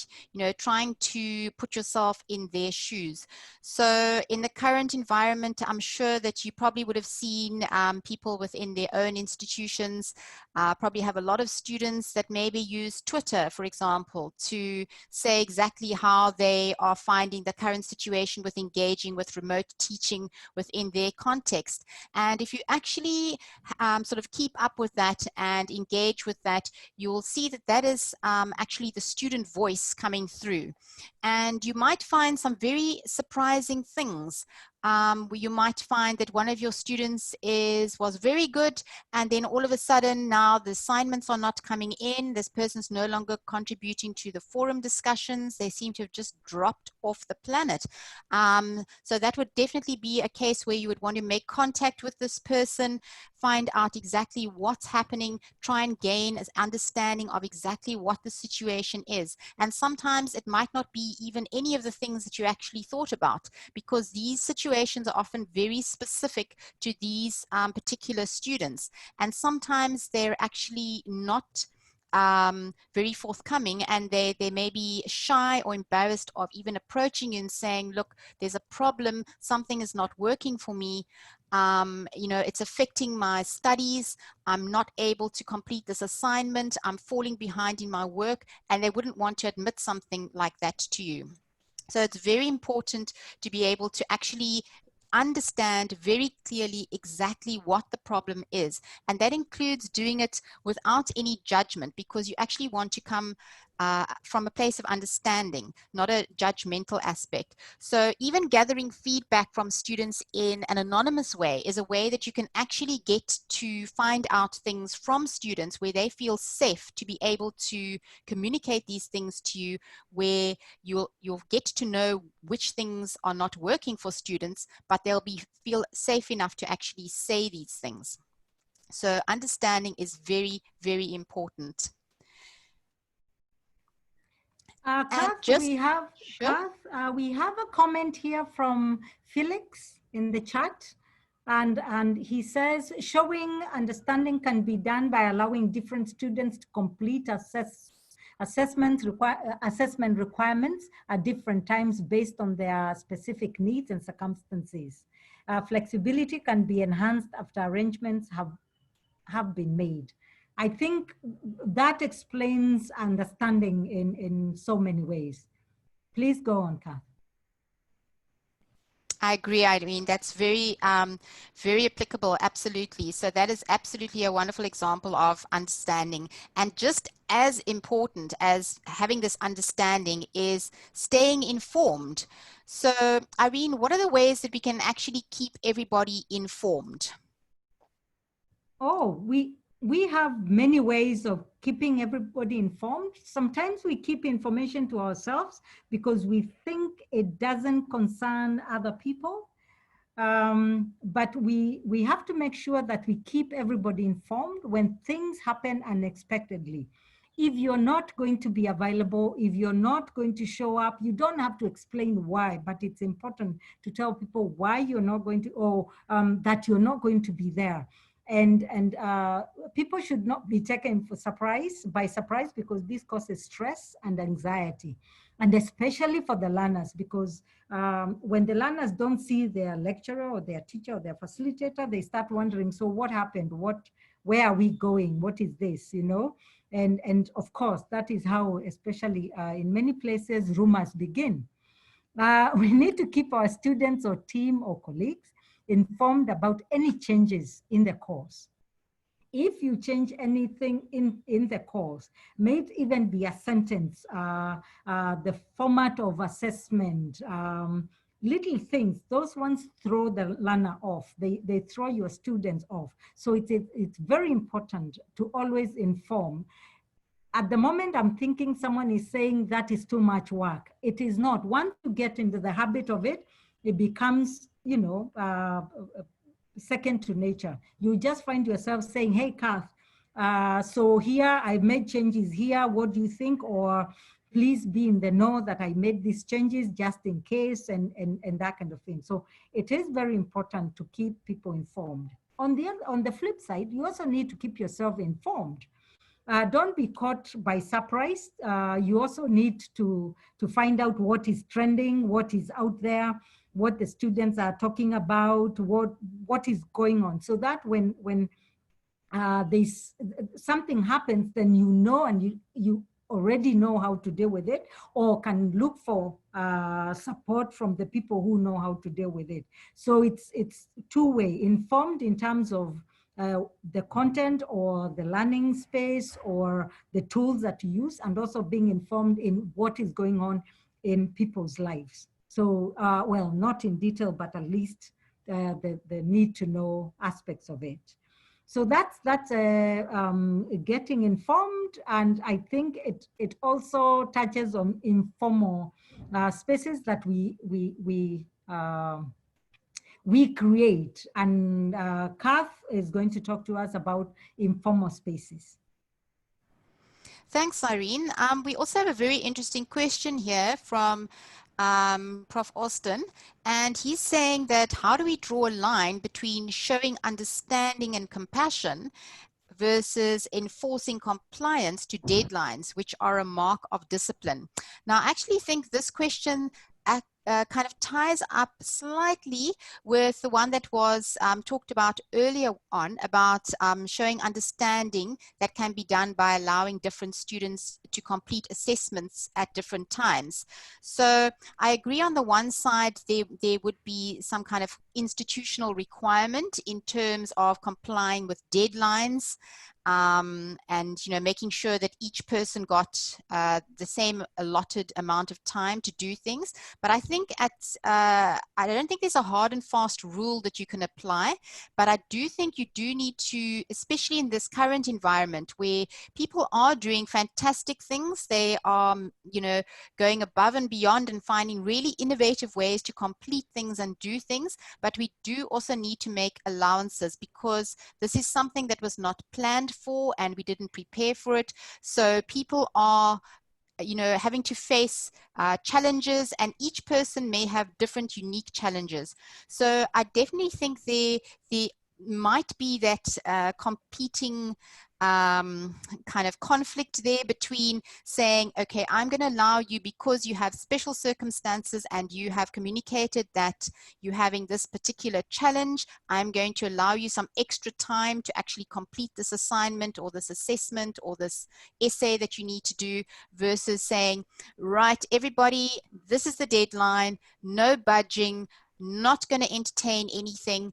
trying to put yourself in their shoes. So in the current environment, I'm sure that you probably would have seen people within their own institutions probably have a lot of students that maybe use Twitter, for example, to say exactly how they are finding the current situation with engaging with remote teaching within their context. And if you actually sort of keep up with that and engage with that, you'll see that that is actually the student voice coming through. And you might find some very surprising things. Where you might find that one of your students was very good, and then all of a sudden now the assignments are not coming in. This person's no longer contributing to the forum discussions. They seem to have just dropped off the planet. So that would definitely be a case where you would want to make contact with this person, find out exactly what's happening, try and gain an understanding of exactly what the situation is. And sometimes it might not be even any of the things that you actually thought about, because these situations situations are often very specific to these particular students. And sometimes they're actually not very forthcoming, and they may be shy or embarrassed of even approaching you and saying, look, there's a problem, something is not working for me, you know, it's affecting my studies, I'm not able to complete this assignment, I'm falling behind in my work, and they wouldn't want to admit something like that to you. So it's very important to be able to actually understand very clearly exactly what the problem is. And that includes doing it without any judgment, because you actually want to come from a place of understanding, not a judgmental aspect. So even gathering feedback from students in an anonymous way is a way that you can actually get to find out things from students where they feel safe to be able to communicate these things to you, where you'll get to know which things are not working for students, but they'll feel safe enough to actually say these things. So understanding is very, very important.
Kath, we have a comment here from Felix in the chat, and he says, showing understanding can be done by allowing different students to complete assessment requirements at different times based on their specific needs and circumstances. Flexibility can be enhanced after arrangements have been made. I think that explains understanding in so many ways. Please go on, Kath.
I agree, Irene. That's very, very applicable, absolutely. So that is absolutely a wonderful example of understanding. And just as important as having this understanding is staying informed. So, Irene, what are the ways that we can actually keep everybody informed?
Oh, we have many ways of keeping everybody informed. Sometimes we keep information to ourselves because we think it doesn't concern other people. But we have to make sure that we keep everybody informed when things happen unexpectedly. If you're not going to be available, if you're not going to show up, you don't have to explain why, but it's important to tell people why you're not going to, or that you're not going to be there. And people should not be taken by surprise, because this causes stress and anxiety, and especially for the learners, because when the learners don't see their lecturer or their teacher or their facilitator, they start wondering, so what happened? Where are we going? What is this, you know? And of course, that is how, especially in many places, rumors begin. We need to keep our students or team or colleagues informed about any changes in the course. If you change anything in the course, may it even be a sentence, the format of assessment, little things, those ones throw the learner off. They throw your students off. So it's very important to always inform. At the moment, I'm thinking someone is saying that is too much work. It is not. Once you get into the habit of it, it becomes, you know, second to nature. You just find yourself saying, hey, Kath, so here I made changes here. What do you think? Or please be in the know that I made these changes just in case, and that kind of thing. So it is very important to keep people informed. On the flip side, you also need to keep yourself informed. Don't be caught by surprise. You also need to find out what is trending, what is out there, what the students are talking about, what is going on, so that when something happens, then you know, and you already know how to deal with it, or can look for support from the people who know how to deal with it. So it's two-way, informed in terms of the content or the learning space or the tools that you use, and also being informed in what is going on in people's lives. So, well, not in detail, but at least the need to know aspects of it. So that's getting informed, and I think it also touches on informal spaces that we create, and Kath is going to talk to us about informal spaces.
Thanks, Irene. We also have a very interesting question here from Prof. Austin, and he's saying that how do we draw a line between showing understanding and compassion versus enforcing compliance to deadlines, which are a mark of discipline? Now, I actually think this question kind of ties up slightly with the one that was talked about earlier on about showing understanding that can be done by allowing different students to complete assessments at different times. So I agree on the one side, there would be some kind of institutional requirement in terms of complying with deadlines, and making sure that each person got the same allotted amount of time to do things. But I think I don't think there's a hard and fast rule that you can apply, but I do think you do need to, especially in this current environment where people are doing fantastic things, they are going above and beyond and finding really innovative ways to complete things and do things, but we do also need to make allowances because this is something that was not planned for and we didn't prepare for it. So people are having to face challenges, and each person may have different unique challenges. So I definitely think there might be that competing kind of conflict there between saying, okay, I'm going to allow you because you have special circumstances and you have communicated that you're having this particular challenge, I'm going to allow you some extra time to actually complete this assignment or this assessment or this essay that you need to do, versus saying, right, everybody, this is the deadline, no budging, not going to entertain anything.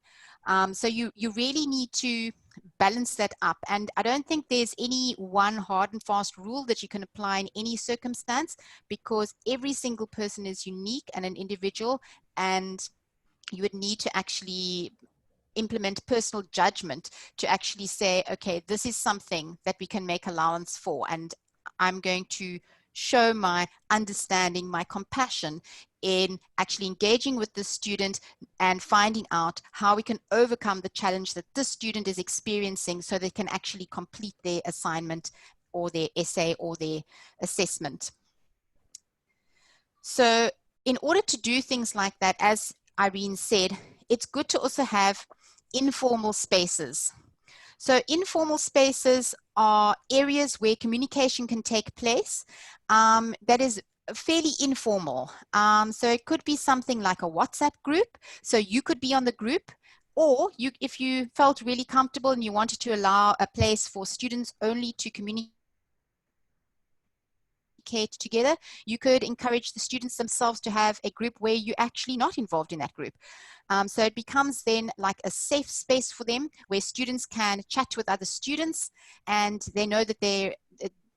So you really need to balance that up. And I don't think there's any one hard and fast rule that you can apply in any circumstance, because every single person is unique and an individual, and you would need to actually implement personal judgment to actually say, okay, this is something that we can make allowance for, and I'm going to show my understanding, my compassion in actually engaging with the student and finding out how we can overcome the challenge that this student is experiencing so they can actually complete their assignment or their essay or their assessment. So in order to do things like that, as Irene said, it's good to also have informal spaces. So informal spaces are areas where communication can take place that is fairly informal. So it could be something like a WhatsApp group. So you could be on the group, or if you felt really comfortable and you wanted to allow a place for students only to communicate together, you could encourage the students themselves to have a group where you're actually not involved in that group. So it becomes then like a safe space for them where students can chat with other students, and they know that the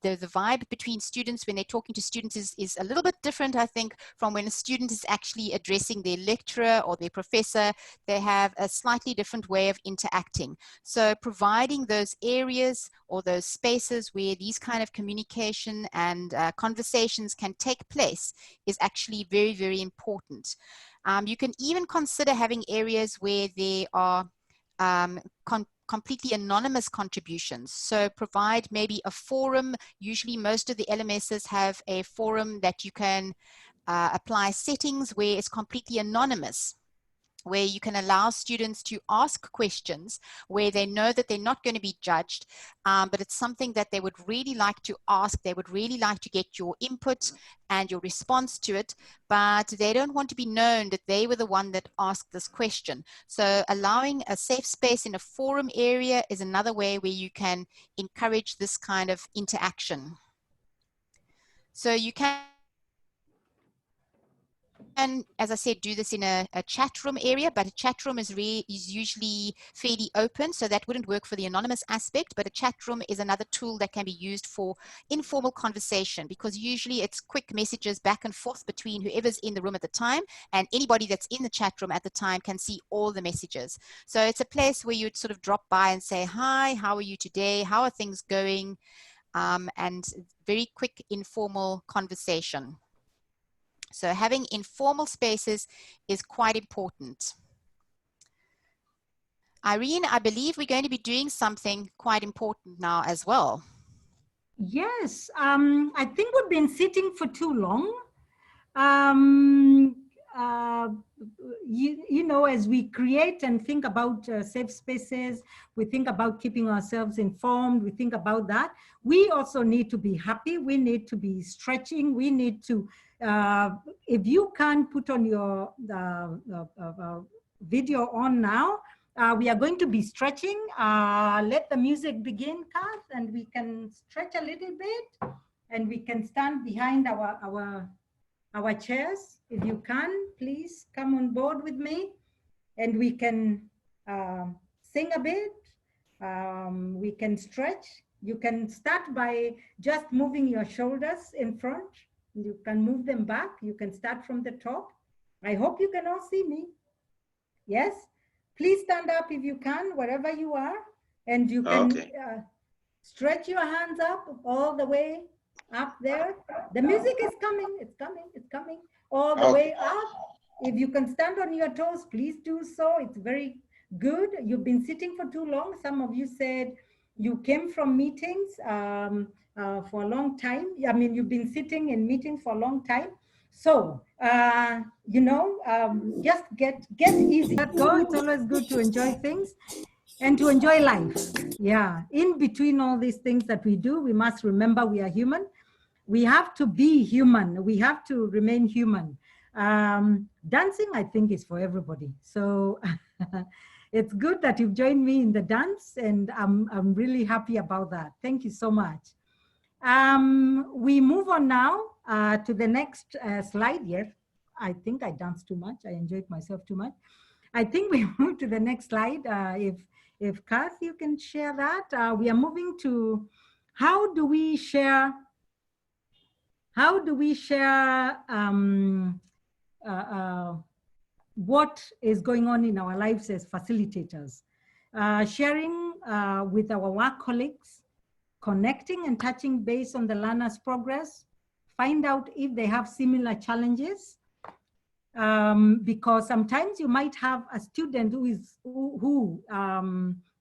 vibe between students when they're talking to students is a little bit different, I think, from when a student is actually addressing their lecturer or their professor. They have a slightly different way of interacting. So providing those areas or those spaces where these kind of communication and conversations can take place is actually very, very important. You can even consider having areas where there are completely anonymous contributions. So provide maybe a forum. Usually most of the LMSs have a forum that you can apply settings where it's completely anonymous, where you can allow students to ask questions where they know that they're not going to be judged, but it's something that they would really like to ask. They would really like to get your input and your response to it, but they don't want to be known that they were the one that asked this question. So allowing a safe space in a forum area is another way where you can encourage this kind of interaction. So you can, and as I said, do this in a chat room area, but a chat room is usually fairly open, so that wouldn't work for the anonymous aspect. But a chat room is another tool that can be used for informal conversation, because usually it's quick messages back and forth between whoever's in the room at the time, and anybody that's in the chat room at the time can see all the messages. So it's a place where you'd sort of drop by and say, hi, how are you today? How are things going? And very quick informal conversation. So having informal spaces is quite important. Irene, I believe we're going to be doing something quite important now as well.
Yes, I think we've been sitting for too long. You know, as we create and think about safe spaces, we think about keeping ourselves informed, we think about that. We also need to be happy. We need to be stretching. We need to, if you can put on your video on now, we are going to be stretching. Let the music begin, Kath, and we can stretch a little bit, and we can stand behind our chairs. If you can, please come on board with me, and we can sing a bit. We can stretch. You can start by just moving your shoulders in front. You can move them back. You can start from the top. I hope you can all see me. Yes? Please stand up if you can, wherever you are, and you can stretch your hands up all the way up there. The music is coming, it's coming, it's coming all the way up. If you can stand on your toes, please do so. It's very good. You've been sitting for too long. Some of you said you came from meetings for a long time. I mean, you've been sitting in meetings for a long time. So, you know, just get easy. Go. It's always good to enjoy things and to enjoy life. Yeah. In between all these things that we do, we must remember we are human. We have to be human. We have to remain human. Dancing, I think, is for everybody. So it's good that you've joined me in the dance, and I'm really happy about that. Thank you so much. We move on now to the next slide here. I think I danced too much. I enjoyed myself too much. I think we move to the next slide. If Kath, you can share that. We are moving to how do we share what is going on in our lives as facilitators, sharing with our work colleagues, connecting and touching base on the learner's progress, find out if they have similar challenges, because sometimes you might have a student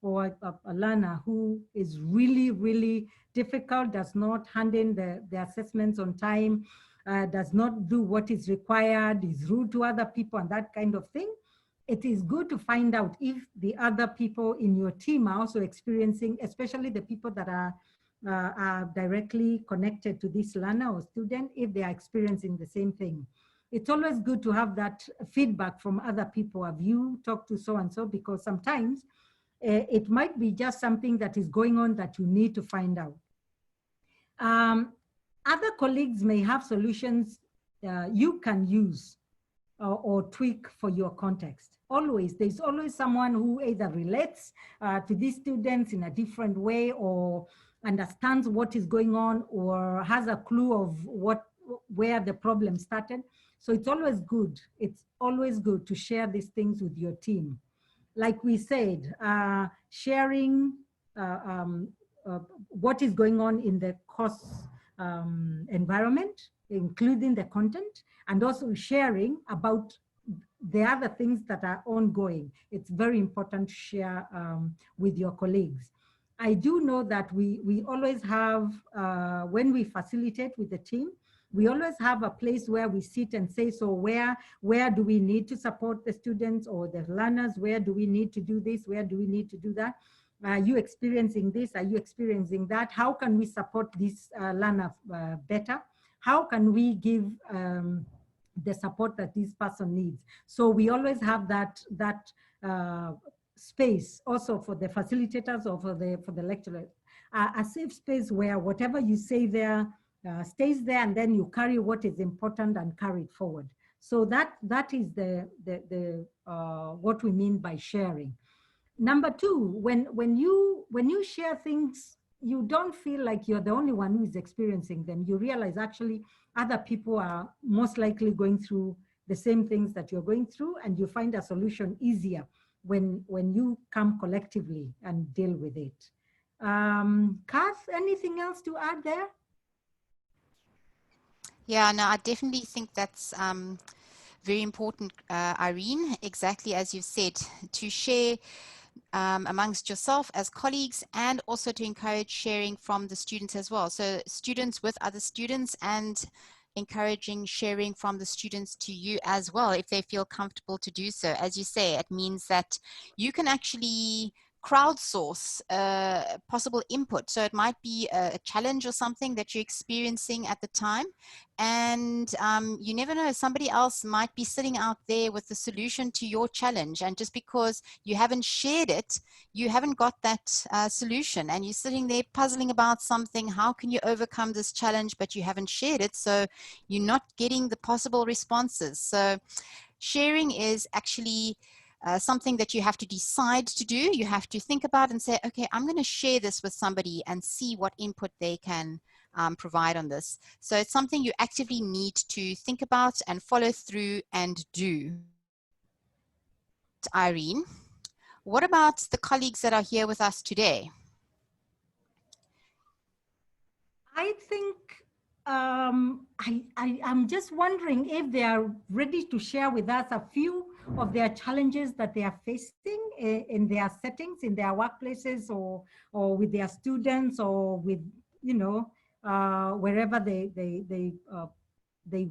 or a learner who is really difficult, does not hand in the assessments on time, does not do what is required, is rude to other people and that kind of thing. It is good to find out if the other people in your team are also experiencing, especially the people that are directly connected to this learner or student, if they are experiencing the same thing. It's always good to have that feedback from other people. Have you talked to so-and-so? Because sometimes it might be just something that is going on that you need to find out. Other colleagues may have solutions you can use or tweak for your context. There's always someone who either relates to these students in a different way, or understands what is going on, or has a clue of where the problem started. So it's always good. It's always good to share these things with your team. Like we said, sharing what is going on in the course environment, including the content, and also sharing about the other things that are ongoing. It's very important to share with your colleagues. I do know that we always have, when we facilitate with the team, we always have a place where we sit and say, so where do we need to support the students or the learners? Where do we need to do this? Where do we need to do that? Are you experiencing this? Are you experiencing that? How can we support this learner better? How can we give the support that this person needs? So we always have that space also for the facilitators or for the lecturers, a safe space where whatever you say there stays there, and then you carry what is important and carry it forward. So that is what we mean by sharing. Number two, when you share things, you don't feel like you're the only one who is experiencing them. You realize actually other people are most likely going through the same things that you're going through, and you find a solution easier when you come collectively and deal with it. Kath, anything else to add there?
Yeah, no, I definitely think that's very important, Irene, exactly as you said, to share amongst yourself as colleagues, and also to encourage sharing from the students as well. So students with other students, and encouraging sharing from the students to you as well, if they feel comfortable to do so. As you say, it means that you can actually crowdsource possible input. So it might be a challenge or something that you're experiencing at the time. And you never know, somebody else might be sitting out there with the solution to your challenge. And just because you haven't shared it, you haven't got that solution. And you're sitting there puzzling about something. How can you overcome this challenge? But you haven't shared it. So you're not getting the possible responses. So sharing is actually something that you have to decide to do. You have to think about and say, okay, I'm going to share this with somebody and see what input they can provide on this. So it's something you actively need to think about and follow through and do. Irene, what about the colleagues that are here with us today?
I think I'm just wondering if they are ready to share with us a few of their challenges that they are facing in their settings, in their workplaces, or with their students, or with, you know, wherever they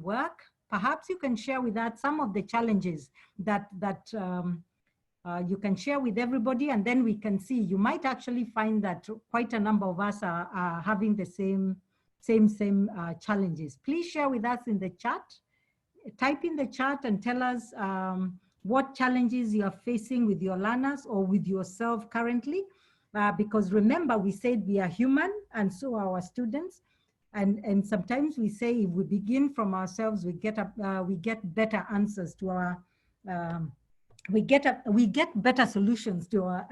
work. Perhaps you can share with us some of the challenges that you can share with everybody, and then we can see. You might actually find that quite a number of us are having the same challenges. Please share with us in the chat. Type in the chat and tell us what challenges you are facing with your learners or with yourself currently. Because remember, we said we are human, and so are our students. And sometimes we say if we begin from ourselves, we get better answers to our we get better solutions to our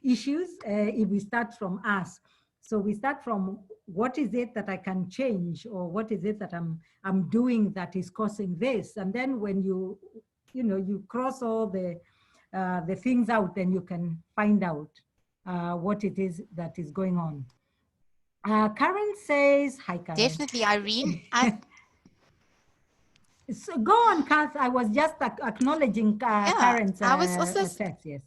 issues if we start from us. So we start from what is it that I can change, or what is it that I'm doing that is causing this, and then when you cross all the things out, then you can find out what it is that is going on. Karen says, hi Karen.
Definitely, Irene.
So go on, Kath. I was just acknowledging Karen's
I was also
text, yes.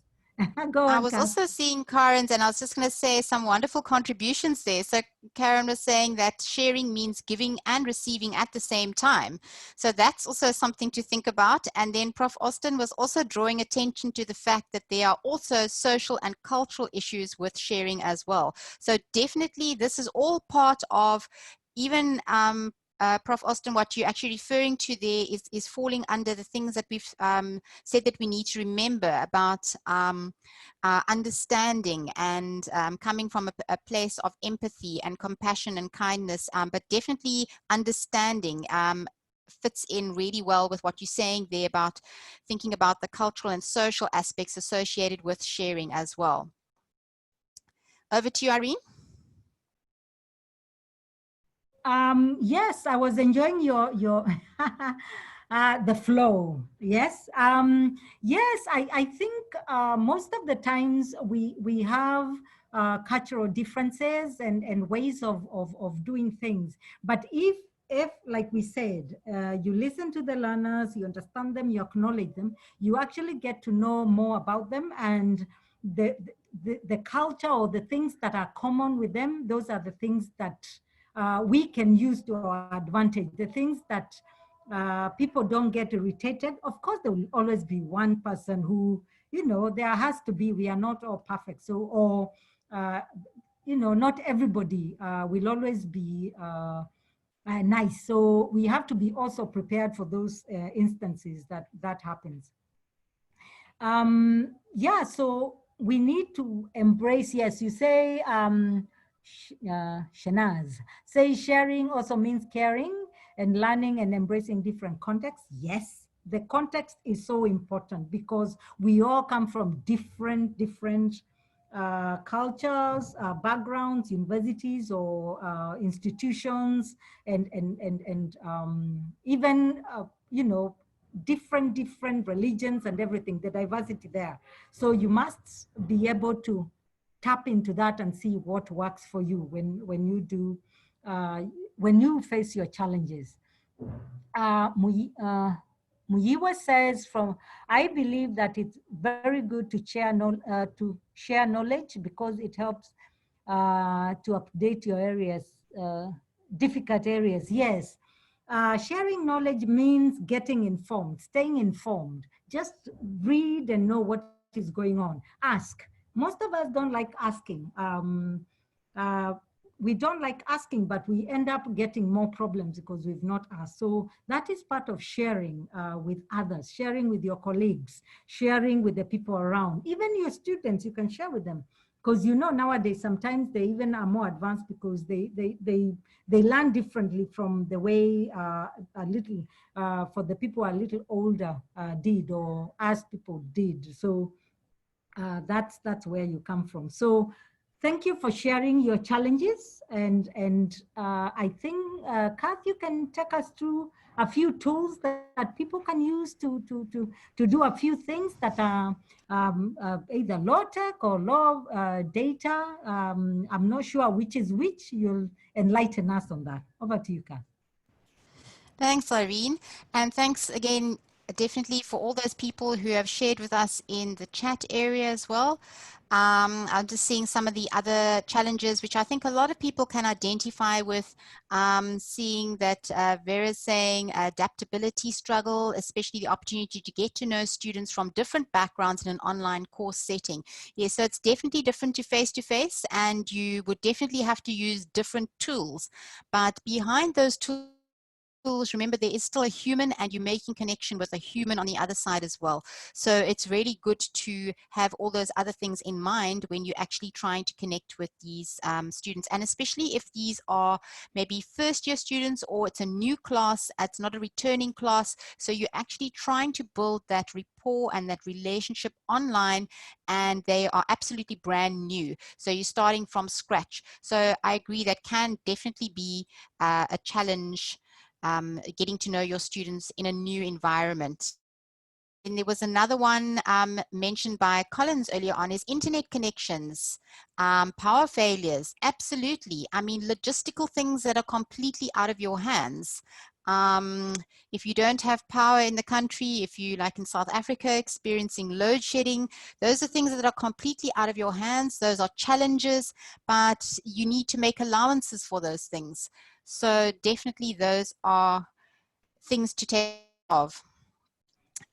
Go on,
I was
Kath.
also seeing Karen's, and I was just going to say some wonderful contributions there. So Karen was saying that sharing means giving and receiving at the same time. So that's also something to think about. And then Prof. Austin was also drawing attention to the fact that there are also social and cultural issues with sharing as well. So definitely this is all part of, even Prof. Austin, what you're actually referring to there is falling under the things that we've said that we need to remember about understanding and coming from a place of empathy and compassion and kindness, but definitely understanding fits in really well with what you're saying there about thinking about the cultural and social aspects associated with sharing as well. Over to you, Irene.
Yes, I was enjoying your the flow. Yes, yes. I think most of the times we have cultural differences and ways of doing things. But if like we said, you listen to the learners, you understand them, you acknowledge them, you actually get to know more about them, and the culture or the things that are common with them. Those are the things that we can use to our advantage. The things that people don't get irritated. Of course, there will always be one person who, there has to be, we are not all perfect. So, or, not everybody will always be nice. So we have to be also prepared for those instances that happens. Yeah, so we need to embrace, yes, you say, Shanaz, say sharing also means caring and learning and embracing different contexts. Yes, the context is so important because we all come from different cultures, backgrounds, universities or institutions, and even different religions and everything, the diversity there. So you must be able to tap into that and see what works for you when you do when you face your challenges. Muyiwa says, I believe that it's very good to share knowledge because it helps to update your areas, difficult areas. Yes, sharing knowledge means getting informed, staying informed. Just read and know what is going on. Ask. Most of us don't like asking. We don't like asking, but we end up getting more problems because we've not asked. So that is part of sharing with others, sharing with your colleagues, sharing with the people around. Even your students, you can share with them. Because you know nowadays, sometimes they even are more advanced because they learn differently from the way for the people a little older did, or as people did. So that's where you come from. So thank you for sharing your challenges. And I think, Kath, you can take us through a few tools that people can use to do a few things that are either low tech or low data. I'm not sure which is which. You'll enlighten us on that. Over to you, Kath.
Thanks, Irene. And thanks again, definitely, for all those people who have shared with us in the chat area as well. I'm just seeing some of the other challenges, which I think a lot of people can identify with, seeing that Vera's saying adaptability struggle, especially the opportunity to get to know students from different backgrounds in an online course setting. Yes, so it's definitely different to face-to-face, and you would definitely have to use different tools. But behind those tools, remember, there is still a human, and you're making connection with a human on the other side as well. So it's really good to have all those other things in mind when you're actually trying to connect with these students, and especially if these are maybe first-year students, or it's a new class, it's not a returning class. So you're actually trying to build that rapport and that relationship online, and they are absolutely brand new. So you're starting from scratch. So I agree, that can definitely be a challenge, getting to know your students in a new environment. And there was another one mentioned by Collins earlier on, is internet connections, power failures. Absolutely. I mean, logistical things that are completely out of your hands. If you don't have power in the country, if you, like in South Africa, experiencing load shedding, those are things that are completely out of your hands. Those are challenges, but you need to make allowances for those things. So definitely those are things to take of.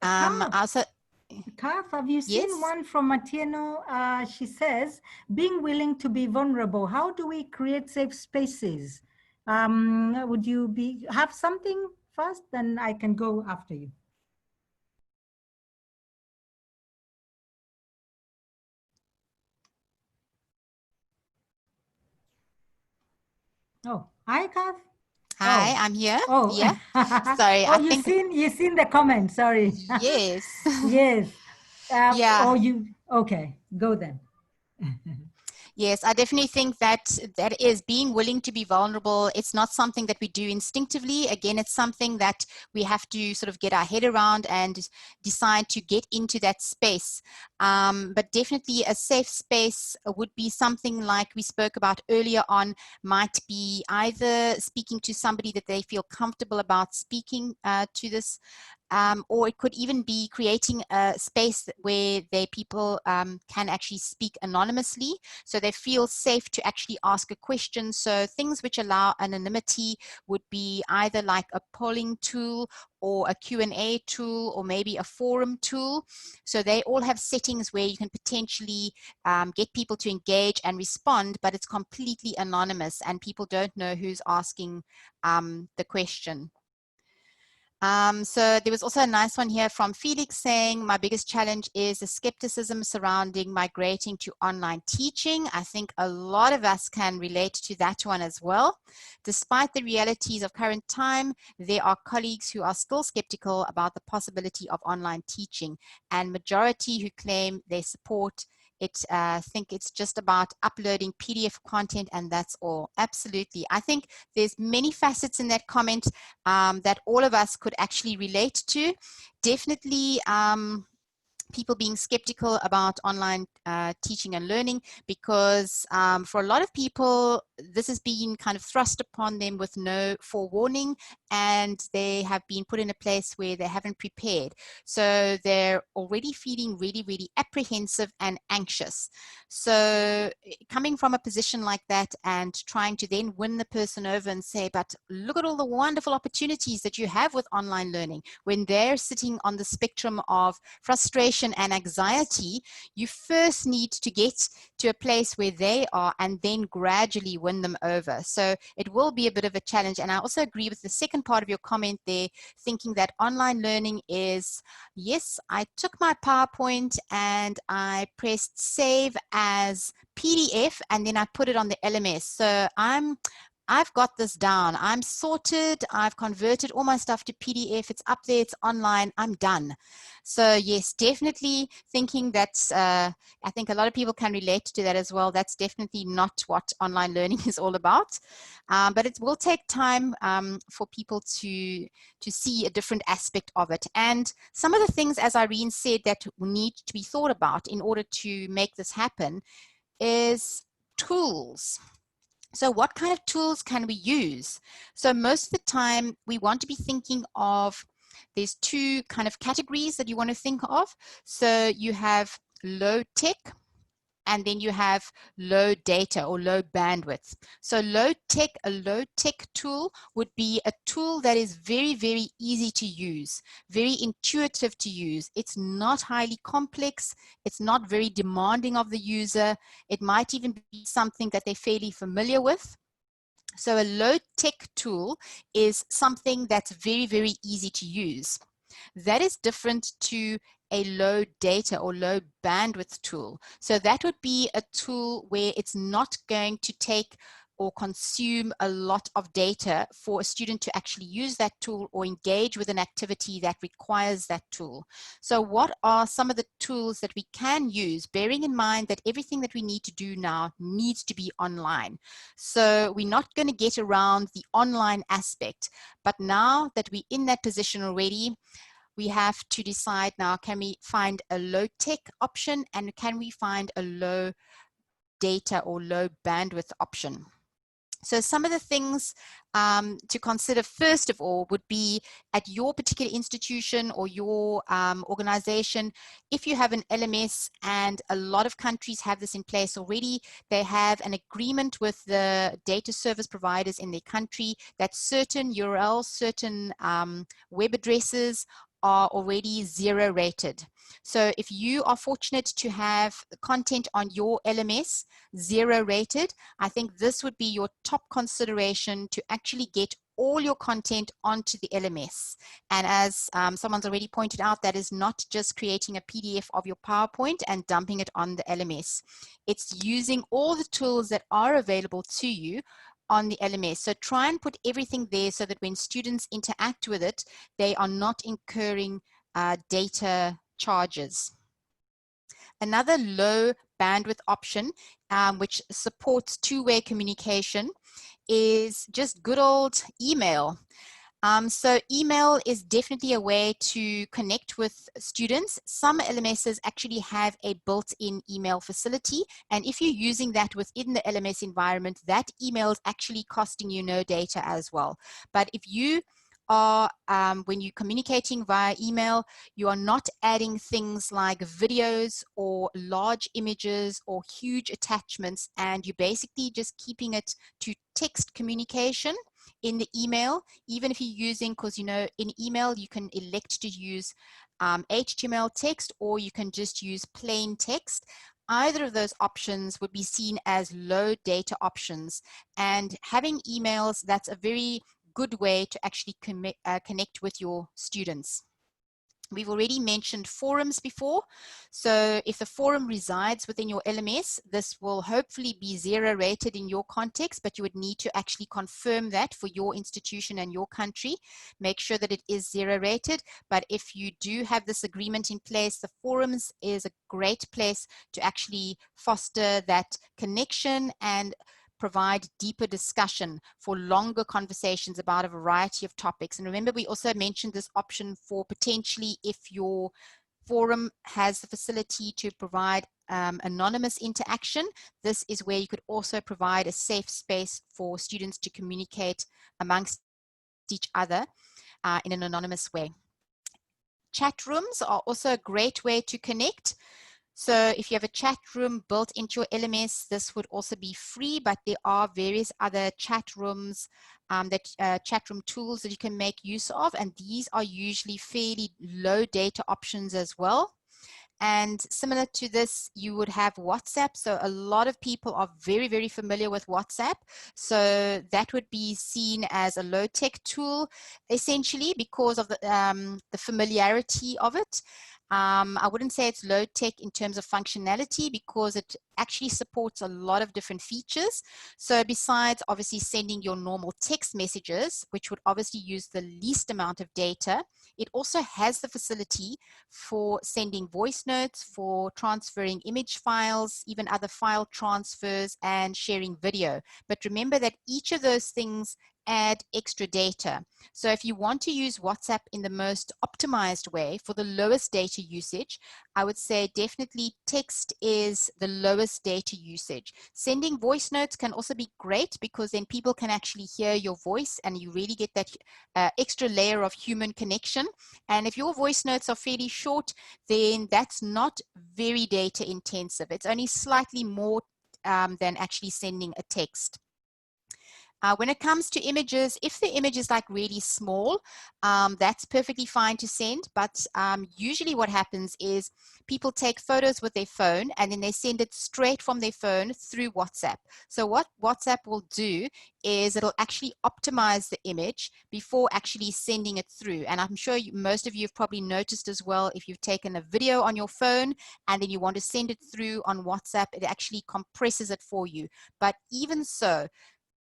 Also,
Kath, have you seen
yes?
one from Matieno? She says, being willing to be vulnerable. How do we create safe spaces? Would you have something first? Then I can go after you. Oh, hi, Kath.
Hi, I'm here.
Oh,
Yeah. Sorry,
oh,
I think.
you've seen the comment. Sorry.
Yes.
Yes.
Yeah.
Oh, okay. Go then.
Yes, I definitely think that is being willing to be vulnerable. It's not something that we do instinctively. Again, it's something that we have to sort of get our head around and decide to get into that space. But definitely a safe space would be something like we spoke about earlier on, might be either speaking to somebody that they feel comfortable about speaking to this, or it could even be creating a space where people can actually speak anonymously, so they feel safe to actually ask a question. So things which allow anonymity would be either like a polling tool, or a Q&A tool, or maybe a forum tool. So they all have settings where you can potentially get people to engage and respond, but it's completely anonymous and people don't know who's asking the question. So there was also a nice one here from Felix saying, my biggest challenge is the skepticism surrounding migrating to online teaching. I think a lot of us can relate to that one as well. Despite the realities of current time, there are colleagues who are still skeptical about the possibility of online teaching, and majority who claim they support it, think it's just about uploading PDF content and that's all. Absolutely. I think there's many facets in that comment that all of us could actually relate to. Definitely people being skeptical about online teaching and learning, because for a lot of people, this has been kind of thrust upon them with no forewarning, and they have been put in a place where they haven't prepared. So they're already feeling really, really apprehensive and anxious. So coming from a position like that and trying to then win the person over and say, but look at all the wonderful opportunities that you have with online learning, when they're sitting on the spectrum of frustration and anxiety, you first need to get to a place where they are and then gradually win them over. So it will be a bit of a challenge. And I also agree with the second part of your comment there, thinking that online learning is, yes, I took my PowerPoint and I pressed save as PDF and then I put it on the LMS. So I've got this down. I'm sorted. I've converted all my stuff to PDF. It's up there. It's online. I'm done. So yes, definitely thinking that's, I think a lot of people can relate to that as well. That's definitely not what online learning is all about. But it will take time for people to see a different aspect of it. And some of the things, as Irene said, that need to be thought about in order to make this happen is tools. So what kind of tools can we use? So most of the time we want to be thinking of, there's two kind of categories that you want to think of. So you have low tech, and then you have low data or low bandwidth. So low tech, a low tech tool would be a tool that is very, very easy to use, very intuitive to use. It's not highly complex. It's not very demanding of the user. It might even be something that they're fairly familiar with. So a low tech tool is something that's very, very easy to use. That is different to a low data or low bandwidth tool. So that would be a tool where it's not going to take or consume a lot of data for a student to actually use that tool or engage with an activity that requires that tool. So what are some of the tools that we can use, bearing in mind that everything that we need to do now needs to be online? So we're not going to get around the online aspect, but now that we're in that position already, we have to decide now, can we find a low tech option and can we find a low data or low bandwidth option? So some of the things to consider first of all would be at your particular institution or your organization. If you have an LMS, and a lot of countries have this in place already, they have an agreement with the data service providers in their country that certain URLs, certain web addresses are already 0 rated. So if you are fortunate to have content on your LMS 0 rated, I think this would be your top consideration to actually get all your content onto the LMS. And as someone's already pointed out, that is not just creating a PDF of your PowerPoint and dumping it on the LMS. It's using all the tools that are available to you on the LMS. So try and put everything there so that when students interact with it, they are not incurring data charges. Another low bandwidth option, which supports two-way communication, is just good old email. So email is definitely a way to connect with students. Some LMSs actually have a built-in email facility, and if you're using that within the LMS environment, that email is actually costing you no data as well. But if you are, when you're communicating via email, you are not adding things like videos or large images or huge attachments, and you're basically just keeping it to text communication in the email, even if you're using, because you know in email you can elect to use HTML text, or you can just use plain text. Either of those options would be seen as low data options, and having emails, that's a very good way to actually connect with your students. We've already mentioned forums before. So if the forum resides within your LMS, this will hopefully be 0 rated in your context, but you would need to actually confirm that for your institution and your country. Make sure that it is 0 rated. But if you do have this agreement in place, the forums is a great place to actually foster that connection and provide deeper discussion for longer conversations about a variety of topics. And remember, we also mentioned this option for potentially if your forum has the facility to provide anonymous interaction. This is where you could also provide a safe space for students to communicate amongst each other in an anonymous way. Chat rooms are also a great way to connect. So if you have a chat room built into your LMS, this would also be free, but there are various other chat rooms, chat room tools that you can make use of, and these are usually fairly low data options as well. And similar to this, you would have WhatsApp. So a lot of people are very, very familiar with WhatsApp. So that would be seen as a low-tech tool, essentially, because of the familiarity of it. I wouldn't say it's low tech in terms of functionality because it actually supports a lot of different features. So besides obviously sending your normal text messages, which would obviously use the least amount of data, it also has the facility for sending voice notes, for transferring image files, even other file transfers, and sharing video. But remember that each of those things add extra data. So if you want to use WhatsApp in the most optimized way for the lowest data usage, I would say definitely text is the lowest data usage. Sending voice notes can also be great because then people can actually hear your voice and you really get that extra layer of human connection. And if your voice notes are fairly short, then that's not very data intensive. It's only slightly more than actually sending a text. When it comes to images, if the image is like really small, that's perfectly fine to send. But usually what happens is people take photos with their phone and then they send it straight from their phone through WhatsApp. So what WhatsApp will do is it'll actually optimize the image before actually sending it through. And I'm sure most of you have probably noticed as well, if you've taken a video on your phone and then you want to send it through on WhatsApp, it actually compresses it for you. But even so,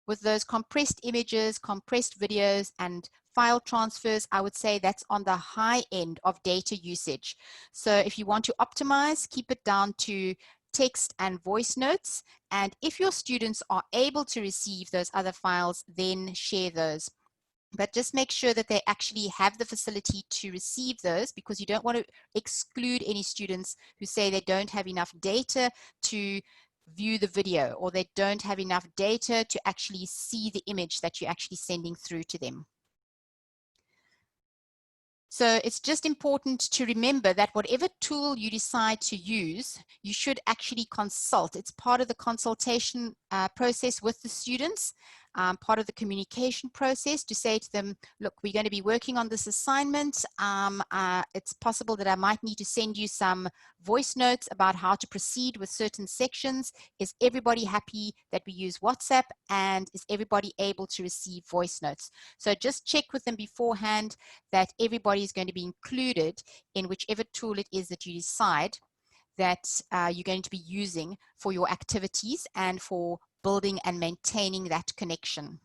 with those compressed images, compressed videos, and file transfers, I would say that's on the high end of data usage. So if you want to optimize, keep it down to text and voice notes. And if your students are able to receive those other files, then share those. But just make sure that they actually have the facility to receive those, because you don't want to exclude any students who say they don't have enough data to view the video, or they don't have enough data to actually see the image that you're actually sending through to them. So it's just important to remember that whatever tool you decide to use, you should actually consult. It's part of the consultation process with the students, part of the communication process, to say to them, look, we're going to be working on this assignment. It's possible that I might need to send you some voice notes about how to proceed with certain sections. Is everybody happy that we use WhatsApp, and is everybody able to receive voice notes? So just check with them beforehand that everybody is going to be included in whichever tool it is that you decide that you're going to be using for your activities and for building and maintaining that connection.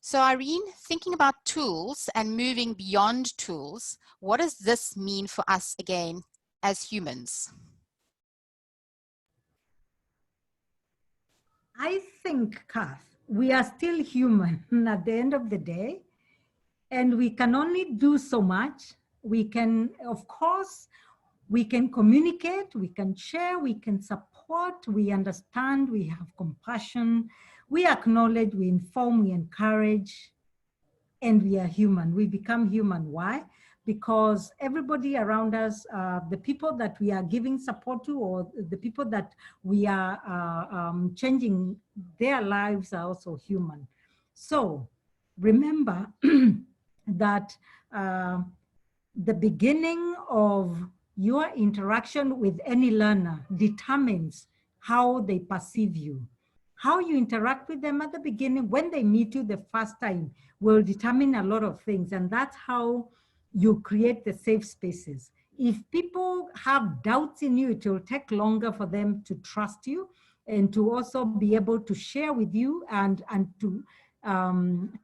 So Irene, thinking about tools and moving beyond tools, what does this mean for us again as humans?
I think, Kath, we are still human at the end of the day, and we can only do so much. We can, of course, we can communicate, we can share, we can support, we understand, we have compassion, we acknowledge, we inform, we encourage, and we are human. We become human. Why? Because everybody around us, the people that we are giving support to, or the people that we are changing their lives, are also human. So remember that the beginning of your interaction with any learner determines how they perceive you. How you interact with them at the beginning, when they meet you the first time, will determine a lot of things. And that's how you create the safe spaces. If people have doubts in you, it will take longer for them to trust you and to also be able to share with you and to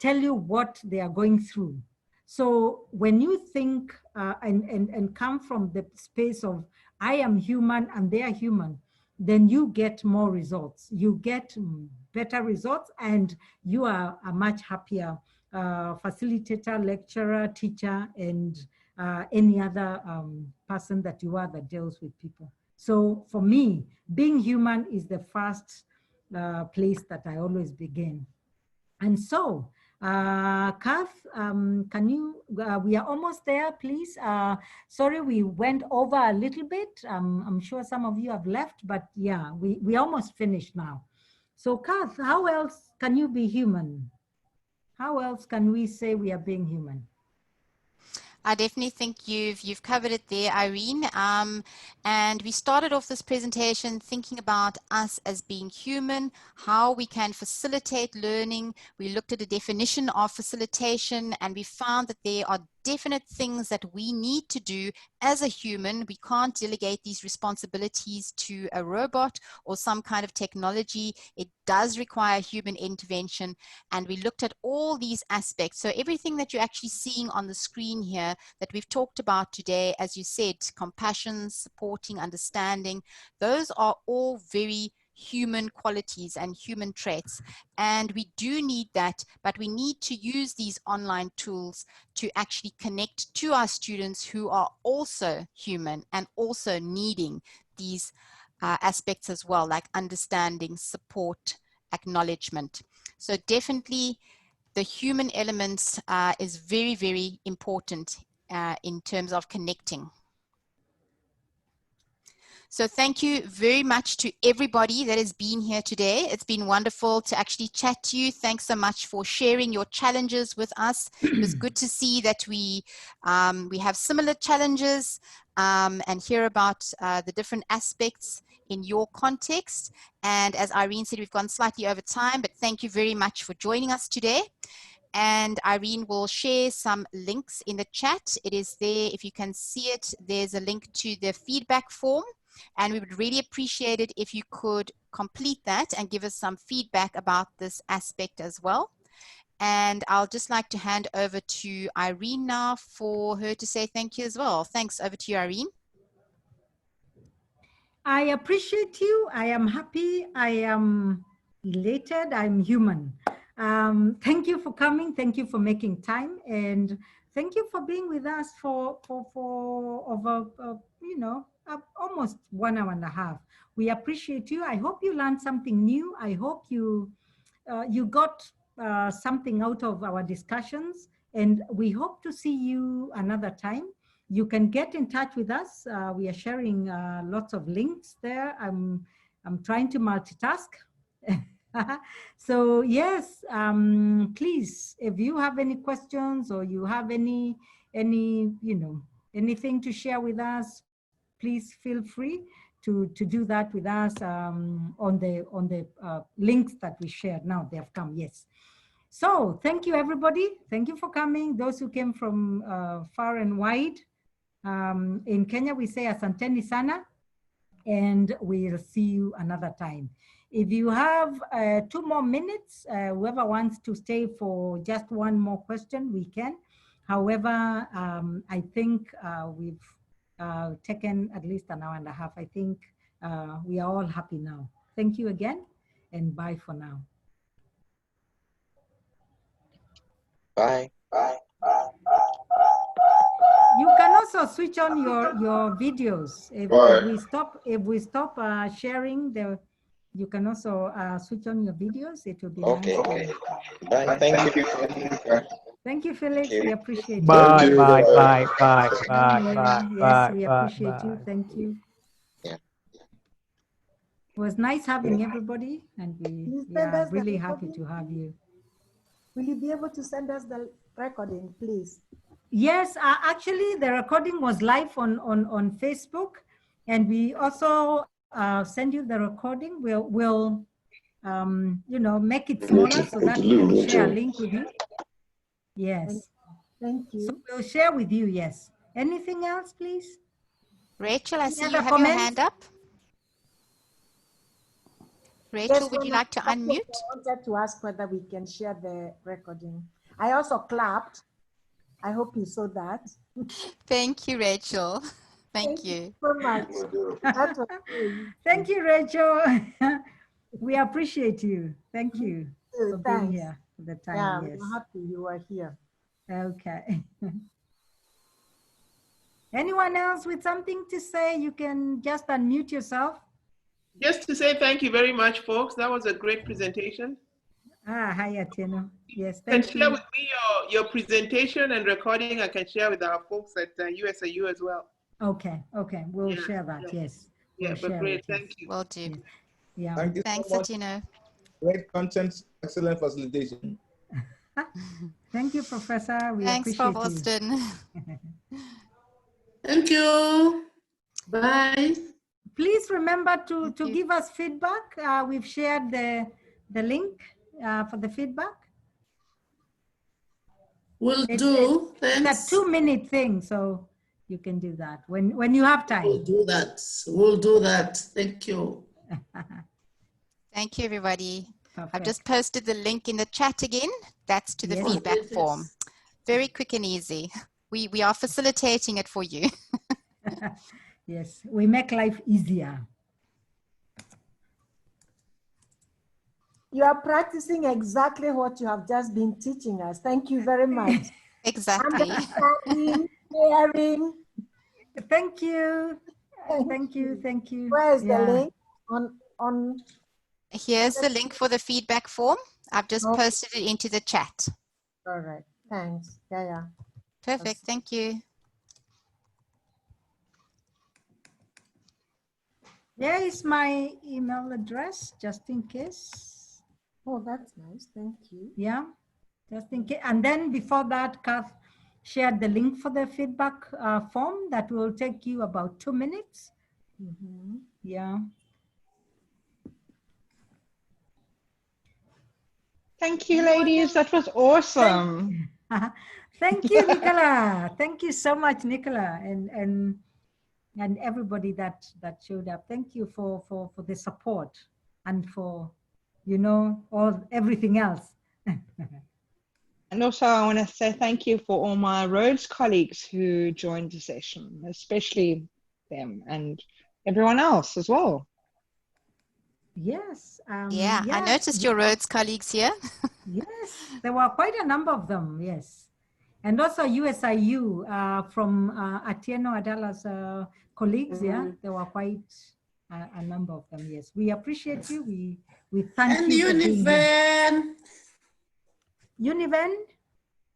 tell you what they are going through. So when you think and come from the space of I am human and they are human, then you get more results. You get better results, and you are a much happier facilitator, lecturer, teacher, and any other person that you are that deals with people. So for me, being human is the first place that I always begin. And so, Kath, can you, we are almost there, please. Sorry, we went over a little bit. I'm sure some of you have left, but yeah, we almost finished now. So Kath, how else can you be human? How else can we say we are being human?
I definitely think you've covered it there, Irene. And we started off this presentation thinking about us as being human, how we can facilitate learning. We looked at a definition of facilitation, and we found that there are definite things that we need to do as a human. We can't delegate these responsibilities to a robot or some kind of technology. It does require human intervention, and we looked at all these aspects. So everything that you're actually seeing on the screen here that we've talked about today, as you said, compassion, supporting, understanding, those are all very human qualities and human traits, and we do need that, but we need to use these online tools to actually connect to our students who are also human and also needing these aspects as well, like understanding, support, acknowledgement. So definitely the human elements is very, very important in terms of connecting. So thank you very much to everybody that has been here today. It's been wonderful to actually chat to you. Thanks so much for sharing your challenges with us. It was good to see that we have similar challenges and hear about the different aspects in your context. And as Irene said, we've gone slightly over time, but thank you very much for joining us today. And Irene will share some links in the chat. It is there, if you can see it, there's a link to the feedback form. And we would really appreciate it if you could complete that and give us some feedback about this aspect as well. And I'll just like to hand over to Irene now for her to say thank you as well. Thanks. Over to you, Irene.
I appreciate you. I am happy. I am elated. I'm human. Thank you for coming. Thank you for making time. And thank you for being with us for over, almost 1 hour and a half. We appreciate you. I hope you learned something new. I hope you got something out of our discussions, and we hope to see you another time. You can get in touch with us. We are sharing lots of links there. I'm trying to multitask. So yes, please, if you have any questions or you have any anything to share with us, please feel free to do that with us on the links that we shared. Now they have come, yes. So thank you, everybody. Thank you for coming. Those who came from far and wide. In Kenya, we say asanteni sana, and we'll see you another time. If you have 2 more minutes, whoever wants to stay for just one more question, we can. However, I think we've taken at least an hour and a half. I think we are all happy now. Thank you again, and bye for now.
Bye. Bye.
You can also switch on your videos. If we stop sharing the, you can also switch on your videos. It will be
okay.
nice.
Okay. Bye. Thank you.
Thank you, Felix. We appreciate
Bye,
you.
bye, bye, bye, bye,
Yes, we appreciate you. Thank you.
Yeah.
It was nice having everybody, and we are really happy to have you.
Will you be able to send us the recording, please?
Yes, actually, the recording was live on Facebook, and we also send you the recording. We'll make it smaller so that we can share a link with you. Yes.
Thank you.
So we'll share with you. Yes. Anything else, please?
Rachel, I see you
other
have
comments?
your hand up. Rachel, would you like to unmute?
I wanted to ask whether we can share the recording. I also clapped. I hope you saw that.
Thank you, Rachel. Thank you.
So much.
Thank you, Rachel. We appreciate you. Thank you for being here for the time.
Yeah,
yes.
I'm happy you are here.
Okay. Anyone else with something to say? You can just unmute yourself.
Just to say thank you very much, folks. That was a great presentation.
Hi, Atieno. Yes,
You can
thank
share
you.
with me your presentation and recording. I can share with our folks at USIU as well.
Okay, we'll
Yeah,
share that.
yeah.
Yes,
Yeah,
we'll
but
share
great.
it. Yes.
Thank you.
Will do.
Yes. Yeah.
Thank you
Thanks,
so much.
Atino.
Great content, excellent facilitation.
Thank you, Professor. We
Thanks, Prof.
appreciate you.
Austin.
Thank you. Bye.
Please remember to
you.
give us feedback. We've shared the link for the feedback.
Will do. Thanks.
It's a 2-minute thing, so you can do that when you have time.
We'll do that. We'll do that. Thank you.
Thank you, everybody.
Perfect.
I've just posted the link in the chat again. That's to the
Yes.
feedback form. Very quick and easy. We are facilitating it for you.
Yes, we make life easier.
You are practicing exactly what you have just been teaching us. Thank you very much.
Exactly.
Understanding, sharing.
Thank you. Thank you.
Where is the link? On
Here's the link for the feedback form. I've just posted it into the chat.
All right. Thanks. Yeah.
Perfect. Thank you.
There is my email address, just in case.
Oh, that's nice. Thank you.
Yeah, just in case. And then before that, Kath shared the link for the feedback form that will take you about 2 minutes.
Mm-hmm.
Yeah.
Thank you, ladies. That was awesome.
Thank you, Nicola. Thank you so much, Nicola, and everybody that showed up. Thank you for the support and for, everything else.
And also I want to say thank you for all my Rhodes colleagues who joined the session, especially them and everyone else as well.
Yes.
Yeah, I noticed your Rhodes colleagues here.
Yes, there were quite a number of them, yes. And also USIU from Atieno Adala's colleagues, yeah, there were quite a number of them, yes. We appreciate you. We thank you for being here. Univen?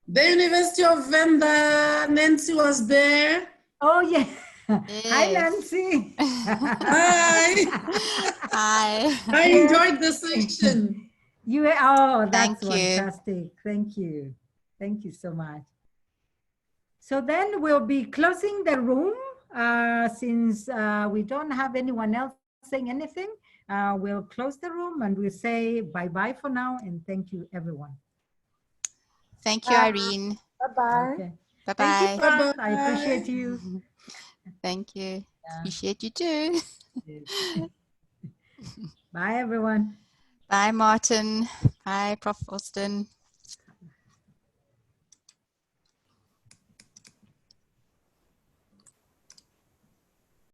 The University of Venda, Nancy was there.
Oh, yeah.
Yes.
Hi, Nancy.
Hi.
Hi.
I enjoyed the session.
That's fantastic. Thank you. Thank you so much. So then we'll be closing the room since we don't have anyone else saying anything. We'll close the room and we'll say bye-bye for now and thank you, everyone.
Thank you, Irene.
Bye-bye.
Okay.
Bye-bye.
Thank you, Pat. I appreciate you.
Thank you.
Yeah.
Appreciate you too.
Yes. Bye, everyone.
Bye, Martin. Bye, Prof. Austin.